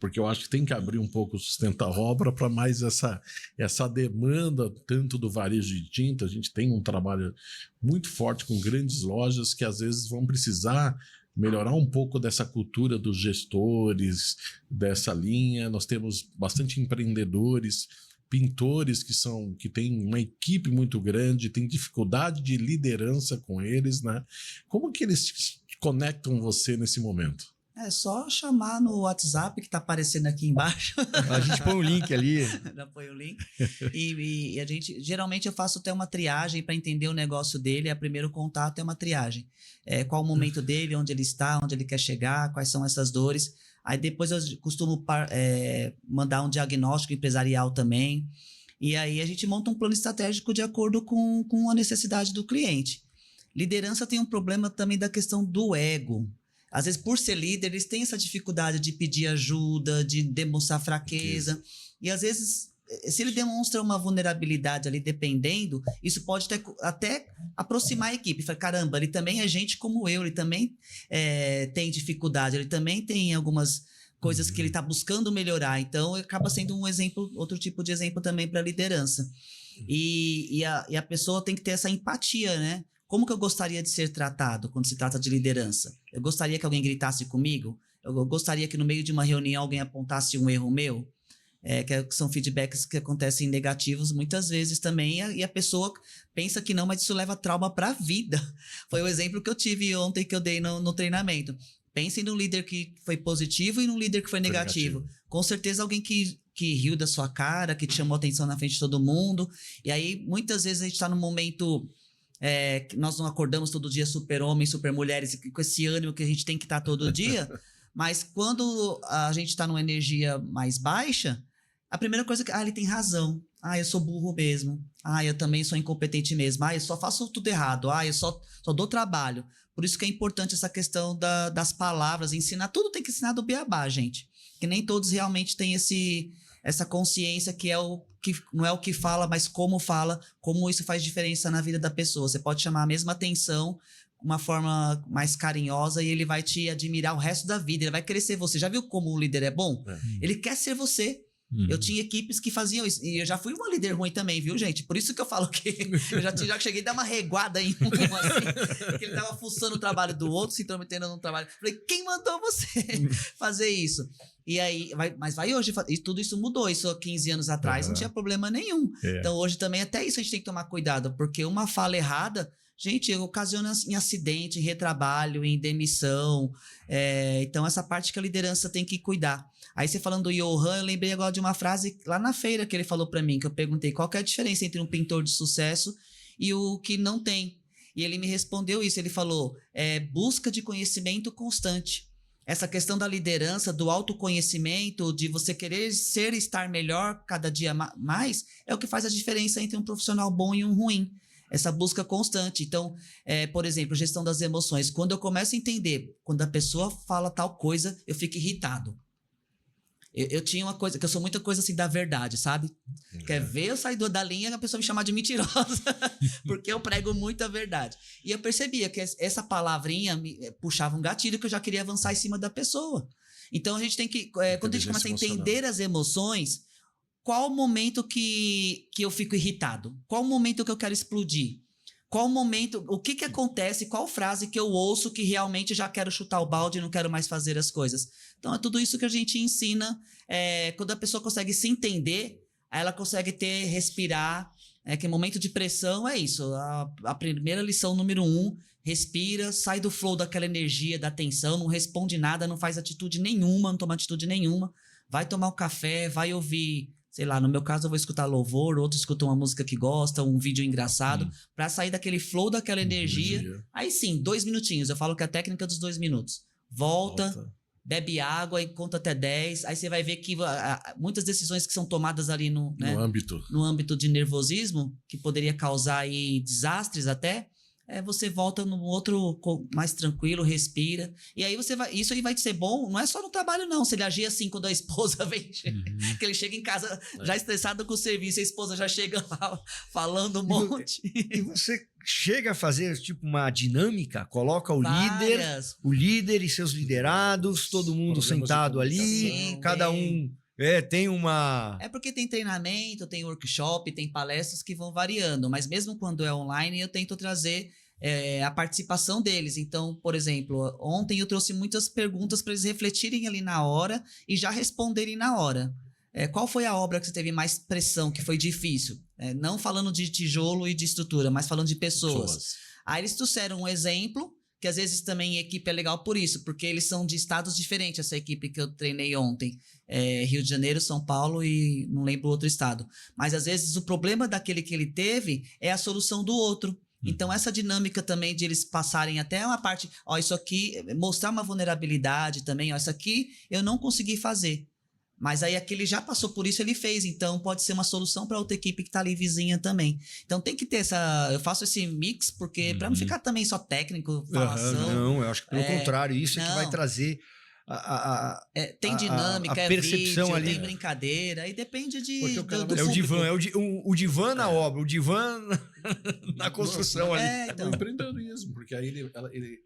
porque eu acho que tem que abrir um pouco o Sustenta a Obra para mais essa demanda, tanto do varejo de tinta. A gente tem um trabalho muito forte com grandes lojas que às vezes vão precisar melhorar um pouco dessa cultura dos gestores, dessa linha. Nós temos bastante empreendedores pintores que têm uma equipe muito grande, tem dificuldade de liderança com eles, né? Como que eles conectam você nesse momento? É só chamar no WhatsApp que tá aparecendo aqui embaixo. A gente põe o link ali. Já põe o link. E a gente, geralmente eu faço até uma triagem para entender o negócio dele. Primeiro contato é uma triagem. Qual o momento dele, onde ele está, onde ele quer chegar, quais são essas dores. Aí depois eu costumo mandar um diagnóstico empresarial também. E aí a gente monta um plano estratégico de acordo com a necessidade do cliente. Liderança tem um problema também da questão do ego. Às vezes, por ser líder, eles têm essa dificuldade de pedir ajuda, de demonstrar fraqueza. E às vezes, se ele demonstra uma vulnerabilidade ali, dependendo, isso pode até aproximar a equipe. Fala, caramba, ele também é gente como eu, ele também tem dificuldade, ele também tem algumas coisas que ele está buscando melhorar. Então, acaba sendo um exemplo, outro tipo de exemplo também para a liderança. E a pessoa tem que ter essa empatia, né? Como que eu gostaria de ser tratado quando se trata de liderança? Eu gostaria que alguém gritasse comigo? Eu gostaria que no meio de uma reunião alguém apontasse um erro meu? Que são feedbacks que acontecem negativos muitas vezes também, e a pessoa pensa que não, mas isso leva trauma para a vida. Foi o exemplo que eu tive ontem, que eu dei no treinamento. Pensem num líder que foi positivo e num líder que foi negativo. Com certeza alguém que riu da sua cara, que te chamou atenção na frente de todo mundo. E aí, muitas vezes a gente está num momento... nós não acordamos todo dia super homens, super mulheres, com esse ânimo que a gente tem que estar todo dia, mas quando a gente está numa energia mais baixa, a primeira coisa que... ele tem razão. Eu sou burro mesmo. Eu também sou incompetente mesmo. Eu só faço tudo errado. Eu só dou trabalho. Por isso que é importante essa questão das palavras, ensinar. Tudo tem que ensinar do beabá, gente. Que nem todos realmente têm essa consciência que não é o que fala, mas como fala, como isso faz diferença na vida da pessoa. Você pode chamar a mesma atenção, uma forma mais carinhosa, e ele vai te admirar o resto da vida, ele vai querer ser você. Já viu como o líder é bom? Ele quer ser você. Eu tinha equipes que faziam isso, e eu já fui uma líder ruim também, viu, gente? Por isso que eu falo que eu já cheguei a dar uma reguada em um, assim, que ele tava fuçando o trabalho do outro, se intrometendo no trabalho. Falei, quem mandou você fazer isso? E aí, mas vai hoje, e tudo isso mudou, isso há 15 anos atrás não tinha problema nenhum. Então hoje também até isso a gente tem que tomar cuidado, porque uma fala errada, gente, ocasiona em acidente, em retrabalho, em demissão. Então essa parte que a liderança tem que cuidar. Aí você falando do Johan, eu lembrei agora de uma frase lá na feira que ele falou para mim, que eu perguntei qual que é a diferença entre um pintor de sucesso e o que não tem. E ele me respondeu isso, ele falou, busca de conhecimento constante. Essa questão da liderança, do autoconhecimento, de você querer estar melhor cada dia mais, é o que faz a diferença entre um profissional bom e um ruim. Essa busca constante. Então, por exemplo, gestão das emoções. Quando eu começo a entender, quando a pessoa fala tal coisa, eu fico irritado. Eu tinha uma coisa, que eu sou muita coisa assim da verdade, sabe? Quer ver eu sair da linha e a pessoa me chamar de mentirosa, porque eu prego muita verdade. E eu percebia que essa palavrinha me puxava um gatilho que eu já queria avançar em cima da pessoa. Então a gente tem que, quando a gente começa a entender as emoções, qual o momento que eu fico irritado? Qual o momento que eu quero explodir? Qual o momento, o que acontece, qual frase que eu ouço que realmente já quero chutar o balde e não quero mais fazer as coisas? Então, é tudo isso que a gente ensina. Quando a pessoa consegue se entender, ela consegue respirar, que momento de pressão é isso. A primeira lição número 1, respira, sai do flow daquela energia, da tensão, não responde nada, não faz atitude nenhuma, não toma atitude nenhuma, vai tomar um café, vai ouvir... Sei lá, no meu caso eu vou escutar louvor, outro escuta uma música que gosta, um vídeo engraçado, para sair daquele flow, daquela energia. Aí sim, 2 minutinhos, eu falo que é a técnica dos 2 minutos. Volta, bebe água e conta até 10, aí você vai ver que muitas decisões que são tomadas ali no âmbito de nervosismo, que poderia causar aí desastres até, você volta no outro mais tranquilo, respira. E aí isso aí vai te ser bom, não é só no trabalho não, se ele agir assim quando a esposa vem, que ele chega em casa já estressado com o serviço, a esposa já chega lá falando um monte. E você chega a fazer tipo uma dinâmica, coloca o líder e seus liderados, todo mundo sentado ali, cada um... tem uma... porque tem treinamento, tem workshop, tem palestras que vão variando, mas mesmo quando é online, eu tento trazer a participação deles. Então, por exemplo, ontem eu trouxe muitas perguntas para eles refletirem ali na hora e já responderem na hora. qual foi a obra que você teve mais pressão, que foi difícil? Não falando de tijolo e de estrutura, mas falando de pessoas. Aí eles trouxeram um exemplo, que às vezes também equipe é legal por isso, porque eles são de estados diferentes, essa equipe que eu treinei ontem. Rio de Janeiro, São Paulo e não lembro outro estado. Mas às vezes o problema daquele que ele teve é a solução do outro. Então, essa dinâmica também de eles passarem até uma parte, isso aqui, mostrar uma vulnerabilidade também, isso aqui eu não consegui fazer. Mas aí aquele já passou por isso, ele fez. Então, pode ser uma solução para outra equipe que está ali vizinha também. Então, tem que ter eu faço esse mix, porque para não ficar também só técnico, falação. Não, eu acho que pelo contrário, isso é que vai não. trazer tem dinâmica, a percepção vídeo, ali. tem brincadeira, aí depende do é o divã, o divã na obra, o divã na construção ali. É o empreendedorismo, porque aí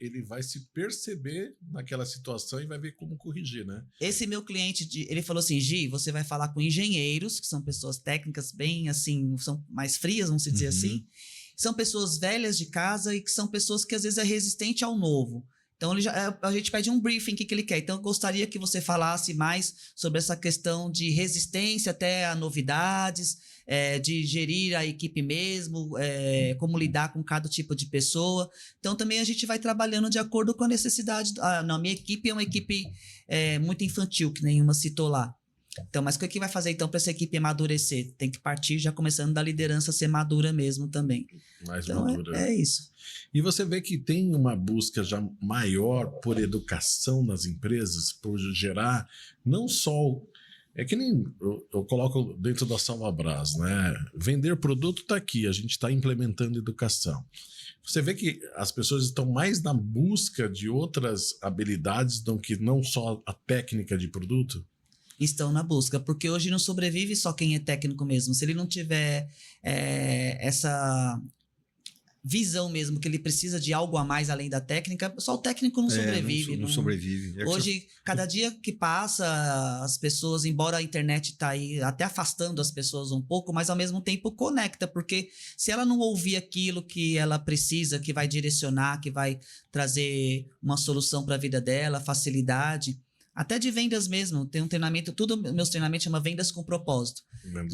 ele vai se perceber naquela situação e vai ver como corrigir, né? Esse meu cliente, ele falou assim, Gi, você vai falar com engenheiros, que são pessoas técnicas bem assim, são mais frias, vamos dizer assim. São pessoas velhas de casa e que são pessoas que às vezes é resistente ao novo. Então, a gente pede um briefing, o que ele quer. Então, eu gostaria que você falasse mais sobre essa questão de resistência até a novidades, de gerir a equipe mesmo, como lidar com cada tipo de pessoa. Então, também a gente vai trabalhando de acordo com a necessidade. Não, a minha equipe é uma equipe muito infantil, que nenhuma citou lá. Então, mas o que vai fazer então para essa equipe amadurecer? Tem que partir já começando da liderança ser madura mesmo também. Mais então, madura. É isso. E você vê que tem uma busca já maior por educação nas empresas, por gerar não só... É que nem eu coloco dentro da Salvabras, né? Vender produto está aqui, a gente está implementando educação. Você vê que as pessoas estão mais na busca de outras habilidades do que não só a técnica de produto? Estão na busca, porque hoje não sobrevive só quem é técnico mesmo. Se ele não tiver essa visão mesmo, que ele precisa de algo a mais além da técnica, só o técnico não sobrevive. Não sobrevive. Hoje, cada dia que passa, as pessoas, embora a internet está aí até afastando as pessoas um pouco, mas ao mesmo tempo conecta, porque se ela não ouvir aquilo que ela precisa, que vai direcionar, que vai trazer uma solução para a vida dela, facilidade... Até de vendas mesmo, tem um treinamento, meus treinamentos chama vendas com propósito.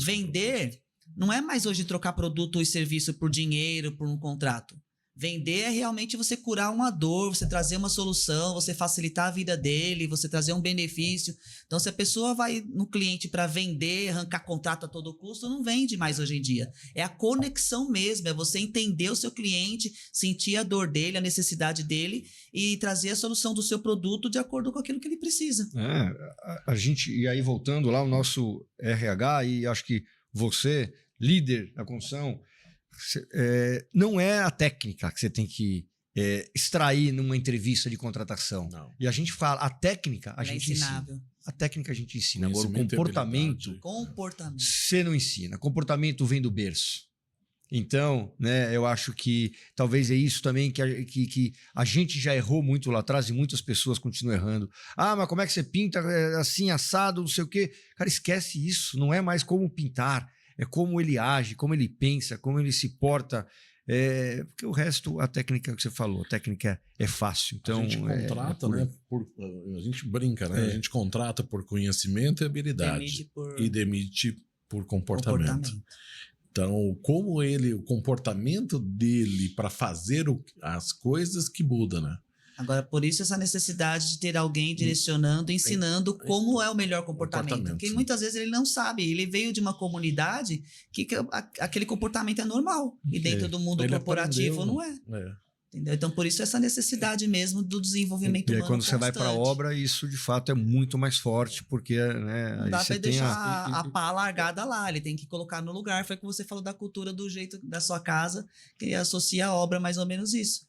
Vender não é mais hoje trocar produto e serviço por dinheiro, por um contrato. Vender é realmente você curar uma dor, você trazer uma solução, você facilitar a vida dele, você trazer um benefício. Então, se a pessoa vai no cliente para vender, arrancar contrato a todo custo, não vende mais hoje em dia. É a conexão mesmo, é você entender o seu cliente, sentir a dor dele, a necessidade dele e trazer a solução do seu produto de acordo com aquilo que ele precisa. A gente, e aí voltando lá, o nosso RH, e acho que você, líder da construção, não é a técnica que você tem que extrair numa entrevista de contratação. Não. E a gente fala, a técnica a gente ensinável. ensina. A técnica a gente ensina. Agora, o comportamento você não ensina. Comportamento vem do berço. Então, né, eu acho que talvez é isso também que a gente já errou muito lá atrás e muitas pessoas continuam errando. Mas como é que você pinta assim, assado, não sei o quê? Cara, esquece isso. Não é mais como pintar. É como ele age, como ele pensa, como ele se porta. Porque o resto, a técnica que você falou, a técnica é fácil. Então, a gente contrata, né? A gente brinca, né? A gente contrata por conhecimento e habilidade. E demite por comportamento. Então, como o comportamento dele para fazer as coisas que muda, né? Agora, por isso essa necessidade de ter alguém direcionando, ensinando como é o melhor comportamento. Porque muitas vezes ele não sabe. Ele veio de uma comunidade que aquele comportamento é normal. E dentro do mundo corporativo não é. Entendeu? Então, por isso essa necessidade mesmo do desenvolvimento humano. E aí, quando constante. você vai para a obra, isso de fato é muito mais forte, porque não dá para deixar a pá largada lá, ele tem que colocar no lugar. Foi o que você falou da cultura do jeito da sua casa, que associa a obra mais ou menos isso.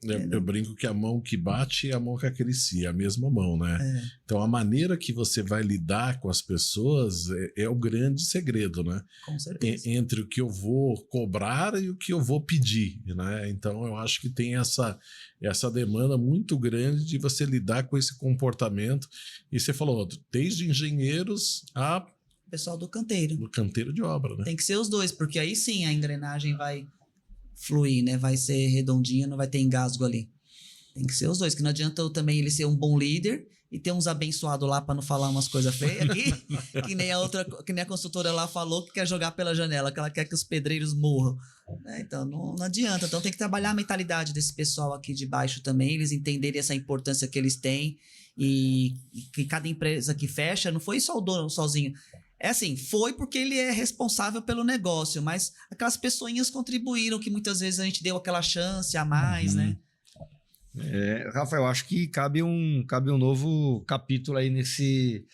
Eu brinco que a mão que bate é a mão que acaricia, a mesma mão, né? Então, a maneira que você vai lidar com as pessoas é o grande segredo, né? Com certeza. Entre o que eu vou cobrar e o que eu vou pedir, né? Então, eu acho que tem essa demanda muito grande de você lidar com esse comportamento. E você falou, desde engenheiros a... pessoal do canteiro. Do canteiro de obra, né? Tem que ser os dois, porque aí sim a engrenagem vai... fluir, né? Vai ser redondinha, não vai ter engasgo ali. Tem que ser os dois, que não adianta também ele ser um bom líder e ter uns abençoados lá para não falar umas coisas feias aqui, que nem a consultora lá falou que quer jogar pela janela, que ela quer que os pedreiros morram. Então, não adianta. Então, tem que trabalhar a mentalidade desse pessoal aqui de baixo também, eles entenderem essa importância que eles têm e que cada empresa que fecha, não foi só o dono sozinho. É assim, foi porque ele é responsável pelo negócio, mas aquelas pessoinhas contribuíram, que muitas vezes a gente deu aquela chance a mais, né? Rafael, acho que cabe um novo capítulo aí nesse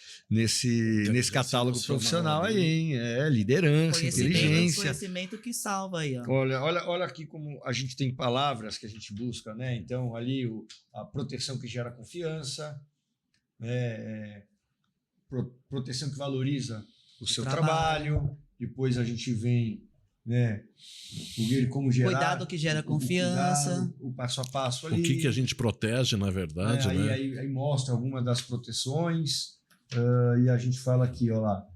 catálogo profissional aí, hein? Liderança, inteligência. Conhecimento que salva aí, ó. Olha aqui como a gente tem palavras que a gente busca, né? Então, ali a proteção que gera confiança, proteção que valoriza o seu trabalho. Depois a gente vem, né? Como gerar, cuidado que gera confiança, o passo a passo ali. O que a gente protege, na verdade, né? Aí mostra alguma das proteções, e a gente fala aqui, ó lá,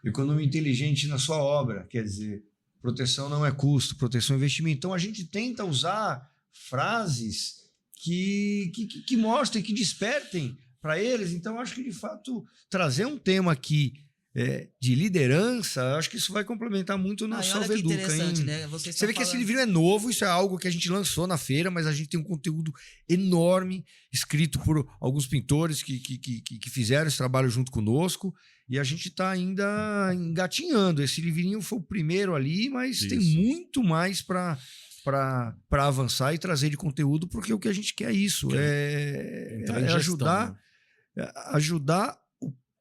economia inteligente na sua obra, quer dizer, proteção não é custo, proteção é investimento. Então a gente tenta usar frases que mostrem, que despertem para eles. Então acho que de fato trazer um tema aqui de liderança, acho que isso vai complementar muito o nosso Salva Educa. Interessante, né? Você vê que esse livrinho é novo, isso é algo que a gente lançou na feira, mas a gente tem um conteúdo enorme, escrito por alguns pintores que fizeram esse trabalho junto conosco, e a gente está ainda engatinhando. Esse livrinho foi o primeiro ali, mas tem muito mais para avançar e trazer de conteúdo, porque o que a gente quer é isso, é ajudar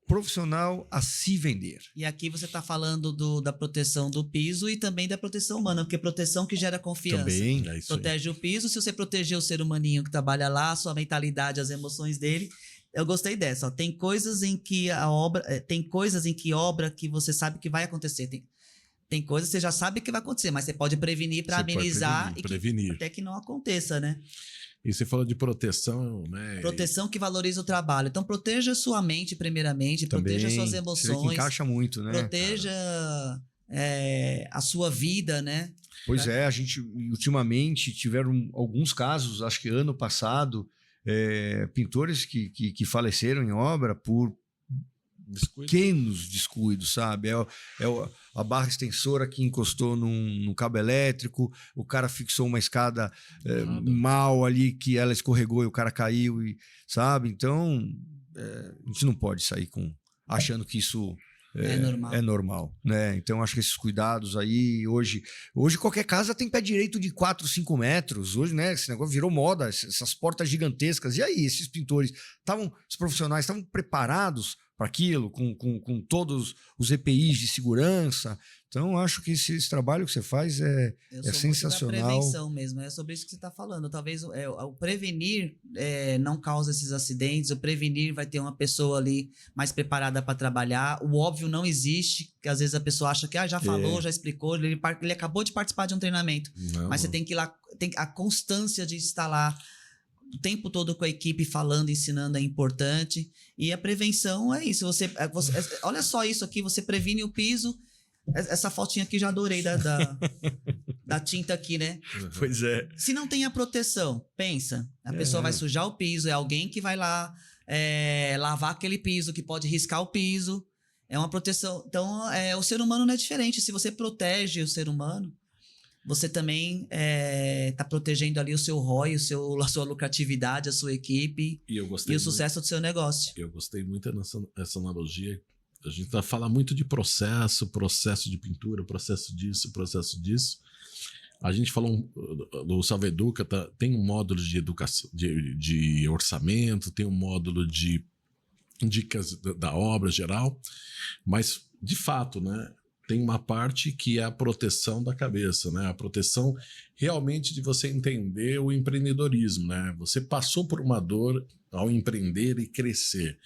profissional a se vender. E aqui você está falando da proteção do piso e também da proteção humana, porque proteção que gera confiança. Também. Protege o piso. Se você proteger o ser humaninho que trabalha lá, a sua mentalidade, as emoções dele. Eu gostei dessa. Ó. Tem coisas em que obra que você sabe que vai acontecer. Tem coisas que você já sabe que vai acontecer, mas você pode prevenir para amenizar até que não aconteça, né? E você falou de proteção, né? Proteção que valoriza o trabalho. Então, proteja sua mente, primeiramente. Também, proteja suas emoções. Você vê que encaixa muito, né? Proteja a sua vida, né? Pois a gente, ultimamente, tiveram alguns casos, acho que ano passado, pintores que faleceram em obra por pequenos descuidos, sabe? A barra extensora que encostou num cabo elétrico, o cara fixou uma escada mal ali, que ela escorregou e o cara caiu, sabe? Então, a gente não pode sair achando que isso é normal, né? Então, acho que esses cuidados aí, hoje qualquer casa tem pé direito de 4, 5 metros. Hoje, né? Esse negócio virou moda, essas portas gigantescas. E aí, esses pintores os profissionais estavam preparados para aquilo, com todos os EPIs de segurança. Então, acho que esse trabalho que você faz é sensacional. Da prevenção mesmo, é sobre isso que você está falando. Talvez o prevenir não causa esses acidentes, o prevenir vai ter uma pessoa ali mais preparada para trabalhar. O óbvio não existe, que às vezes a pessoa acha que já falou, já explicou, ele acabou de participar de um treinamento. Mas você tem que ir lá, a constância de estar lá o tempo todo com a equipe falando, ensinando é importante. E a prevenção é isso. Olha só isso aqui, você previne o piso. Essa fotinha aqui já adorei da tinta aqui, né? Pois é. Se não tem a proteção, pensa. A pessoa vai sujar o piso, é alguém que vai lá lavar aquele piso, que pode riscar o piso. É uma proteção. Então, o ser humano não é diferente. Se você protege o ser humano, você também está protegendo ali o seu ROI, a sua lucratividade, a sua equipe e o sucesso do seu negócio. Eu gostei muito dessa analogia. A gente fala muito de processo de pintura, processo disso. A gente falou do Salva Educa, tem um módulo de educação, de orçamento, tem um módulo de dicas da obra geral, mas de fato, né? Tem uma parte que é a proteção da cabeça, né? A proteção realmente de você entender o empreendedorismo, né? Você passou por uma dor ao empreender e crescer.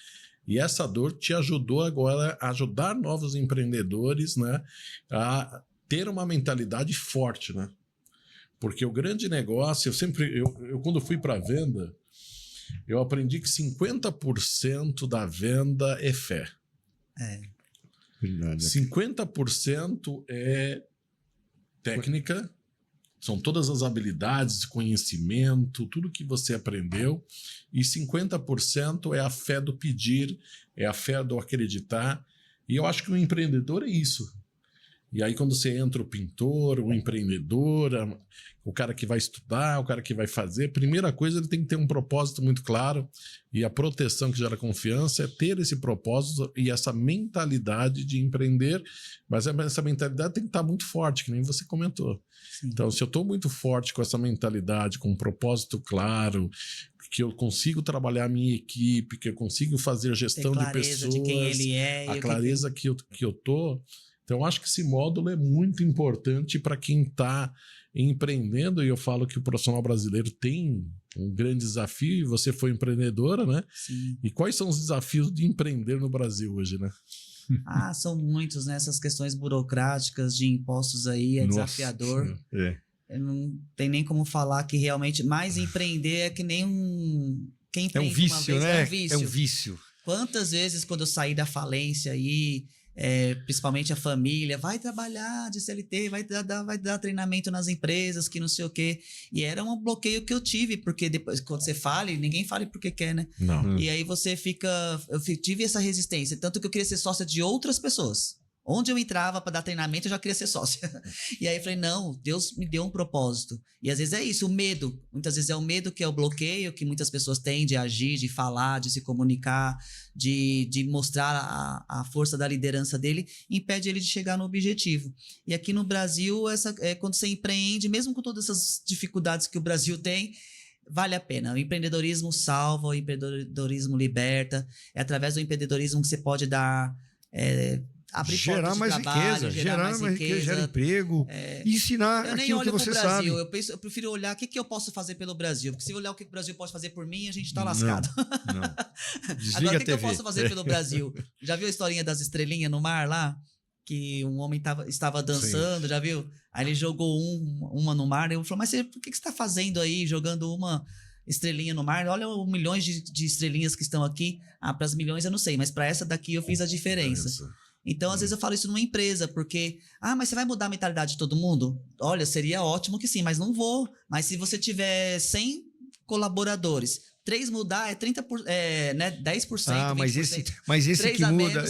E essa dor te ajudou agora a ajudar novos empreendedores, né? A ter uma mentalidade forte, né? Porque o grande negócio, eu quando fui para a venda, eu aprendi que 50% da venda é fé. 50% é técnica, São todas as habilidades, conhecimento, tudo que você aprendeu. E 50% é a fé do pedir, é a fé do acreditar. E eu acho que o empreendedor é isso. E aí quando você entra o pintor, o empreendedor, o cara que vai estudar, o cara que vai fazer, primeira coisa, ele tem que ter um propósito muito claro. E a proteção que gera confiança é ter esse propósito e essa mentalidade de empreender. Mas essa mentalidade tem que estar muito forte, que nem você comentou. Sim. Então, se eu estou muito forte com essa mentalidade, com um propósito claro, que eu consigo trabalhar a minha equipe, que eu consigo fazer gestão de pessoas, de quem ele é, a clareza que eu tô. Então, eu acho que esse módulo é muito importante para quem está empreendendo, e eu falo que o profissional brasileiro tem um grande desafio, e você foi empreendedora, né? Sim. E quais são os desafios de empreender no Brasil hoje, né? São muitos, né? Essas questões burocráticas de impostos aí, é desafiador. Não tem nem como falar que realmente... Mas empreender é que nem um... Quem É um vício, né? É um vício. É um vício. Quantas vezes quando eu saí da falência aí... principalmente a família, vai trabalhar de CLT, vai dar treinamento nas empresas, que não sei o quê. E era um bloqueio que eu tive, porque depois, quando você fala, ninguém fala porque quer, né? Não. E aí você fica... tive essa resistência, tanto que eu queria ser sócia de outras pessoas. Onde eu entrava para dar treinamento, eu já queria ser sócia. E aí eu falei, não, Deus me deu um propósito. E às vezes é isso, o medo. Muitas vezes é o medo que é o bloqueio que muitas pessoas têm de agir, de falar, de se comunicar, de mostrar a força da liderança dele, impede ele de chegar no objetivo. E aqui no Brasil, quando você empreende, mesmo com todas essas dificuldades que o Brasil tem, vale a pena. O empreendedorismo salva, o empreendedorismo liberta. É através do empreendedorismo que você pode dar... abrir gerar mais trabalho, riqueza, gerar mais riqueza, gerar emprego, e ensinar aquilo que você sabe. Eu prefiro olhar o que eu posso fazer pelo Brasil, porque se eu olhar o que o Brasil pode fazer por mim, a gente tá lascado. Não. Desliga Agora, a o que TV. eu posso fazer pelo Brasil? Já viu a historinha das estrelinhas no mar lá? Que um homem estava dançando, já viu? Aí ele jogou uma no mar, e eu falei, mas o que você está fazendo aí, jogando uma estrelinha no mar? Olha os milhões de estrelinhas que estão aqui. Para as milhões eu não sei, mas para essa daqui eu fiz a diferença. Então, às vezes eu falo isso numa empresa, porque... mas você vai mudar a mentalidade de todo mundo? Olha, seria ótimo que sim, mas não vou. Mas se você tiver 100 colaboradores, 3 mudar é 30%, né, 10%, 20%. Mas esse que muda,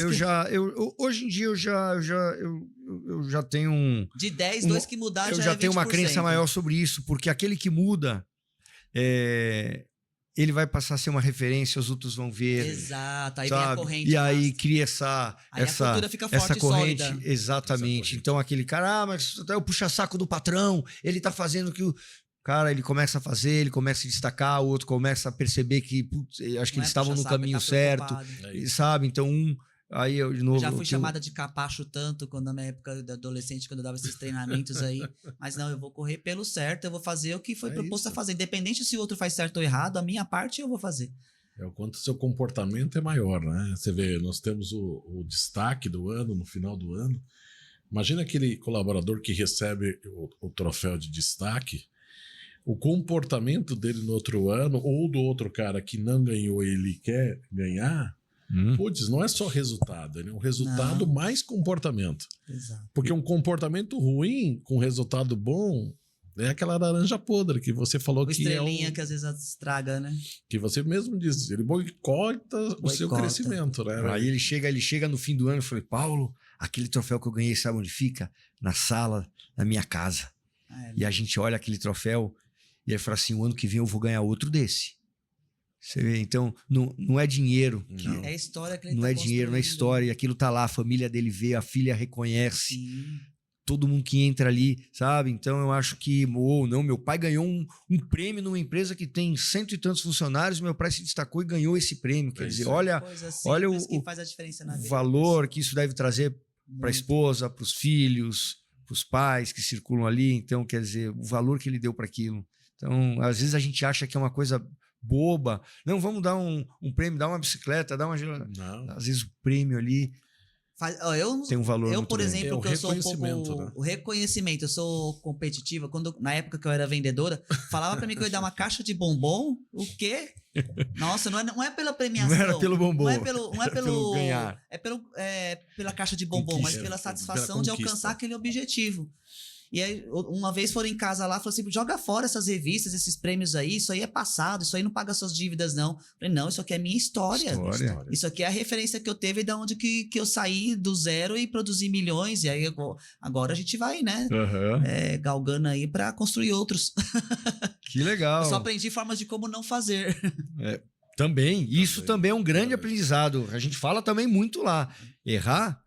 hoje em dia eu já tenho um... De 10, 2 que mudar eu já já é 20%. tenho uma crença maior sobre isso, porque aquele que muda... ele vai passar a ser uma referência, os outros vão ver. Exato, aí sabe? vem a corrente. E aí cria essa cultura fica forte essa corrente. e sólida. Exatamente. Então aquele cara, mas até o puxa-saco do patrão, ele tá fazendo o que o... Cara, ele começa a fazer, ele começa a se destacar, o outro começa a perceber que, putz, acho que eles estavam no caminho certo, sabe? Então aí eu, de novo... Já fui chamada de capacho tanto quando na minha época de adolescente, quando eu dava esses treinamentos aí. Mas não, eu vou correr pelo certo, eu vou fazer o que foi proposto a fazer. Independente se o outro faz certo ou errado, a minha parte eu vou fazer. É o quanto o seu comportamento é maior, né? Você vê, nós temos o destaque do ano, no final do ano. Imagina aquele colaborador que recebe o troféu de destaque, o comportamento dele no outro ano, ou do outro cara que não ganhou e ele quer ganhar... Putz, não é só resultado, é um resultado mais comportamento. Exato. Porque um comportamento ruim com resultado bom é aquela laranja podre que você falou que estrelinha que às vezes estraga, né? Que você mesmo disse, ele boicota o seu crescimento, né? Aí ele chega no fim do ano e fala, Paulo, aquele troféu que eu ganhei, sabe onde fica? Na sala da minha casa. E a gente olha aquele troféu e ele fala assim, o ano que vem eu vou ganhar outro desse. Você vê, então, não é dinheiro. É a história que ele não é dinheiro, não é história. E aquilo tá lá, a família dele vê, a filha reconhece. Sim. Todo mundo que entra ali, sabe? Então, eu acho que... meu pai ganhou um prêmio numa empresa que tem 100 e tantos funcionários, meu pai se destacou e ganhou esse prêmio. Quer dizer, olha que faz a diferença na vida valor que isso deve trazer para a esposa, para os filhos, para os pais que circulam ali. Então, quer dizer, o valor que ele deu para aquilo. Então, às vezes a gente acha que é uma coisa... boba. Não, vamos dar um prêmio, dar uma bicicleta, dar uma... Não. Às vezes o prêmio ali tem um valor muito por grande. exemplo, que eu sou um pouco... Né? O reconhecimento, eu sou competitiva. Na época que eu era vendedora, falava pra mim que eu ia dar uma caixa de bombom. O quê? Nossa, não é pela premiação. Não era pelo bombom. Não é pelo ganhar. É pela caixa de bombom, mas pela satisfação de alcançar aquele objetivo. E aí, uma vez foram em casa lá, falou assim, joga fora essas revistas, esses prêmios aí, isso aí é passado, isso aí não paga suas dívidas, não. Eu falei, não, isso aqui é minha história. Isso aqui é a referência que eu teve de onde que eu saí do zero e produzi milhões. E aí, agora a gente vai, né, galgando aí pra construir outros. Que legal. Eu só aprendi formas de como não fazer. Também. Isso também é um grande aprendizado. A gente fala também muito lá. Errar...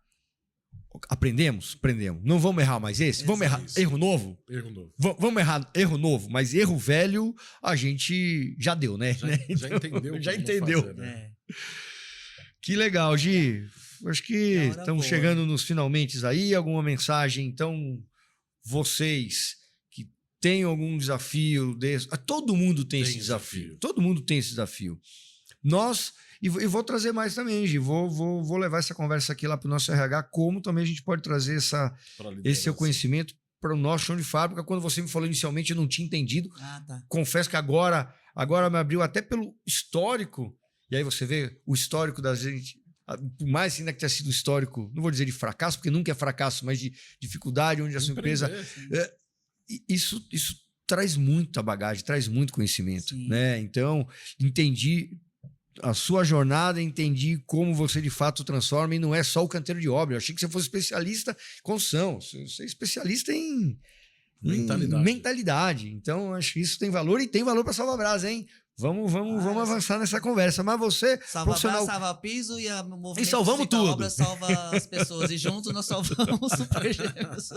Aprendemos. Não vamos errar mais esse? Vamos errar erro novo? Vamos errar erro novo, mas erro velho a gente já deu, né? Já entendeu. Já entendeu. Fazer, né? Que legal, Gi. Acho que estamos chegando nos finalmente aí. Alguma mensagem, então, vocês que têm algum desafio desse... Todo mundo tem esse desafio. Todo mundo tem esse desafio. Nós... E vou trazer mais também, Gi. Vou levar essa conversa aqui lá para o nosso RH, como também a gente pode trazer esse seu conhecimento para o nosso chão de fábrica. Quando você me falou inicialmente, eu não tinha entendido. Tá. Confesso que agora me abriu até pelo histórico. E aí você vê o histórico da gente, por mais ainda que tenha sido histórico, não vou dizer de fracasso, porque nunca é fracasso, mas de dificuldade, onde a sua empresa... Isso traz muita bagagem, traz muito conhecimento. Né? Então, entendi... a sua jornada, entendi como você de fato transforma, e não é só o canteiro de obra. Eu achei que você fosse especialista em construção, você é especialista em mentalidade. Então, acho que isso tem valor, e tem valor para Salvabras, hein? Vamos avançar nessa conversa. Mas você, profissional... salva piso, e a movimento e salvamos tudo. Obra salva as pessoas, e juntos nós salvamos o Super Gêmeos.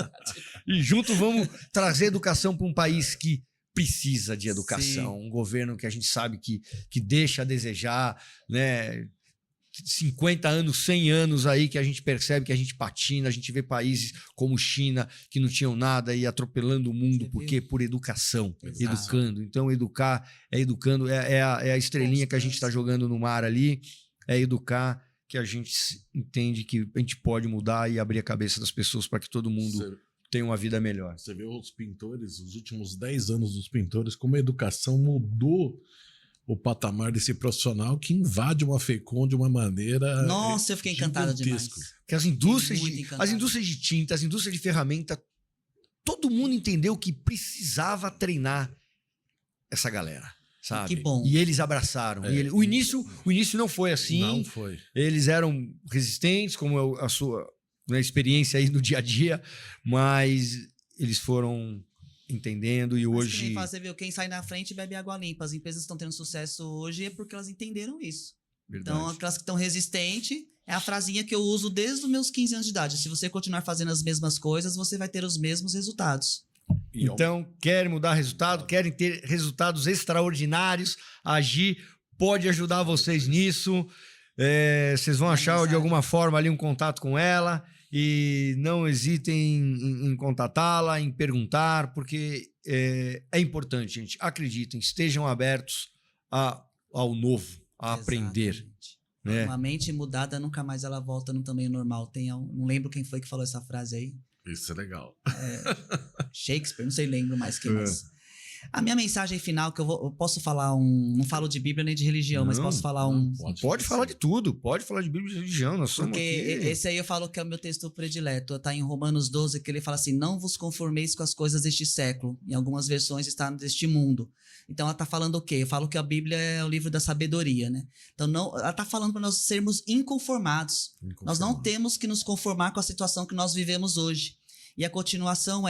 E juntos vamos trazer educação para um país que precisa de educação. Sim. Um governo que a gente sabe que deixa a desejar, né? 50 anos, 100 anos aí que a gente percebe que a gente patina, a gente vê países como China que não tinham nada e atropelando o mundo, porque por educação, educando. Então, educar é educando, é a estrelinha que a gente está jogando no mar ali, é educar, que a gente entende que a gente pode mudar e abrir a cabeça das pessoas para que todo mundo tem uma vida melhor. Você vê os pintores, os últimos 10 anos dos pintores, como a educação mudou o patamar desse profissional que invade uma FECOM de uma maneira... Nossa, eu fiquei encantado demais. Porque as indústrias de tinta, as indústrias de ferramenta, todo mundo entendeu que precisava treinar essa galera, sabe? Que bom. E eles abraçaram. O início não foi assim. Não foi. Eles eram resistentes, como a sua... experiência aí no dia a dia, mas eles foram entendendo e hoje... Você viu, quem sai na frente bebe água limpa. As empresas estão tendo sucesso hoje é porque elas entenderam isso. Verdade. Então, aquelas que estão resistentes, é a frasinha que eu uso desde os meus 15 anos de idade. Se você continuar fazendo as mesmas coisas, você vai ter os mesmos resultados. Então, querem mudar resultado, querem ter resultados extraordinários, a Gi pode ajudar vocês nisso. Vocês vão achar de alguma forma ali um contato com ela, e não hesitem em contatá-la, em perguntar, porque é importante, gente. Acreditem, estejam abertos ao novo, a aprender. Né? Uma mente mudada nunca mais ela volta no tamanho normal. Não lembro quem foi que falou essa frase aí. Isso é legal. Shakespeare, não sei, lembro mais quem mais. A minha mensagem final, que eu posso falar não falo de Bíblia nem de religião, mas posso falar Pode falar de tudo, pode falar de Bíblia e de religião. Nós somos porque aqui. Esse aí eu falo que é o meu texto predileto. Está em Romanos 12, que ele fala assim: não vos conformeis com as coisas deste século. Em algumas versões está deste mundo. Então ela está falando o quê? Eu falo que a Bíblia é o livro da sabedoria, né? Então ela está falando para nós sermos inconformados. Nós não temos que nos conformar com a situação que nós vivemos hoje. E a continuação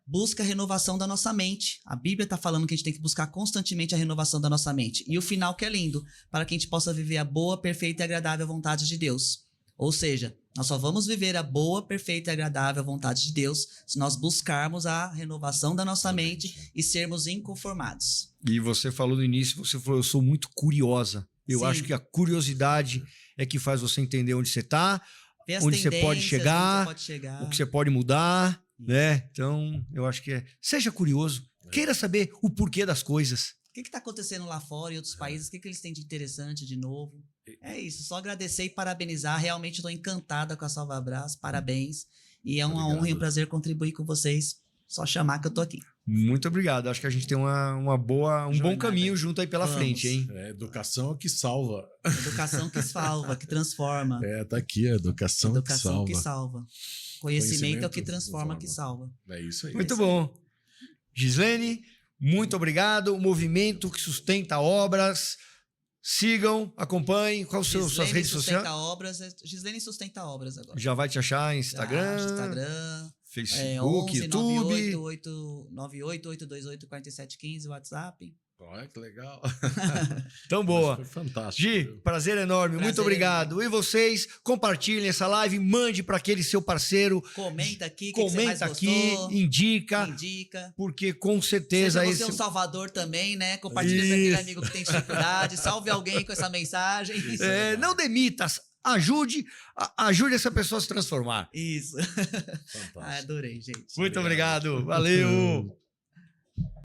busca a renovação da nossa mente. A Bíblia está falando que a gente tem que buscar constantemente a renovação da nossa mente. E o final que é lindo, para que a gente possa viver a boa, perfeita e agradável vontade de Deus. Ou seja, nós só vamos viver a boa, perfeita e agradável vontade de Deus se nós buscarmos a renovação da nossa mente e sermos inconformados. E você falou no início, você falou, eu sou muito curiosa. Eu acho que a curiosidade é que faz você entender onde você está, onde você pode chegar, o que você pode mudar. Né? Então, eu acho que seja curioso, queira saber o porquê das coisas. O que está acontecendo lá fora em outros países? O que eles têm de interessante de novo? É isso, só agradecer e parabenizar. Realmente estou encantada com a Salvabras, parabéns. E é uma honra e um prazer contribuir com vocês. Só chamar que eu tô aqui. Muito obrigado. Acho que a gente tem um bom caminho junto aí pela frente, hein? Educação é que salva. Educação que salva, que transforma. Tá aqui, a educação que salva. Que salva. Conhecimento é o que transforma, que salva. É isso aí. Muito bom. Gislene, muito obrigado. O movimento que sustenta obras. Sigam, acompanhem. Quais são suas redes sociais? Gislene Sustenta Obras agora. Já vai te achar em Instagram, Instagram, Facebook, 11 YouTube. 98-828-4715, WhatsApp. Olha que legal. Tão boa. Foi fantástico. Gi, viu? prazer enorme. Muito obrigado. E vocês, compartilhem essa live, mande para aquele seu parceiro. Comenta aqui, Comenta aqui, indica, porque com certeza Seja você um salvador também, né? Compartilha com aquele amigo que tem dificuldade, salve alguém com essa mensagem. Não demita, ajude essa pessoa a se transformar. Isso. Fantástico. Adorei, gente. Muito obrigado. Valeu.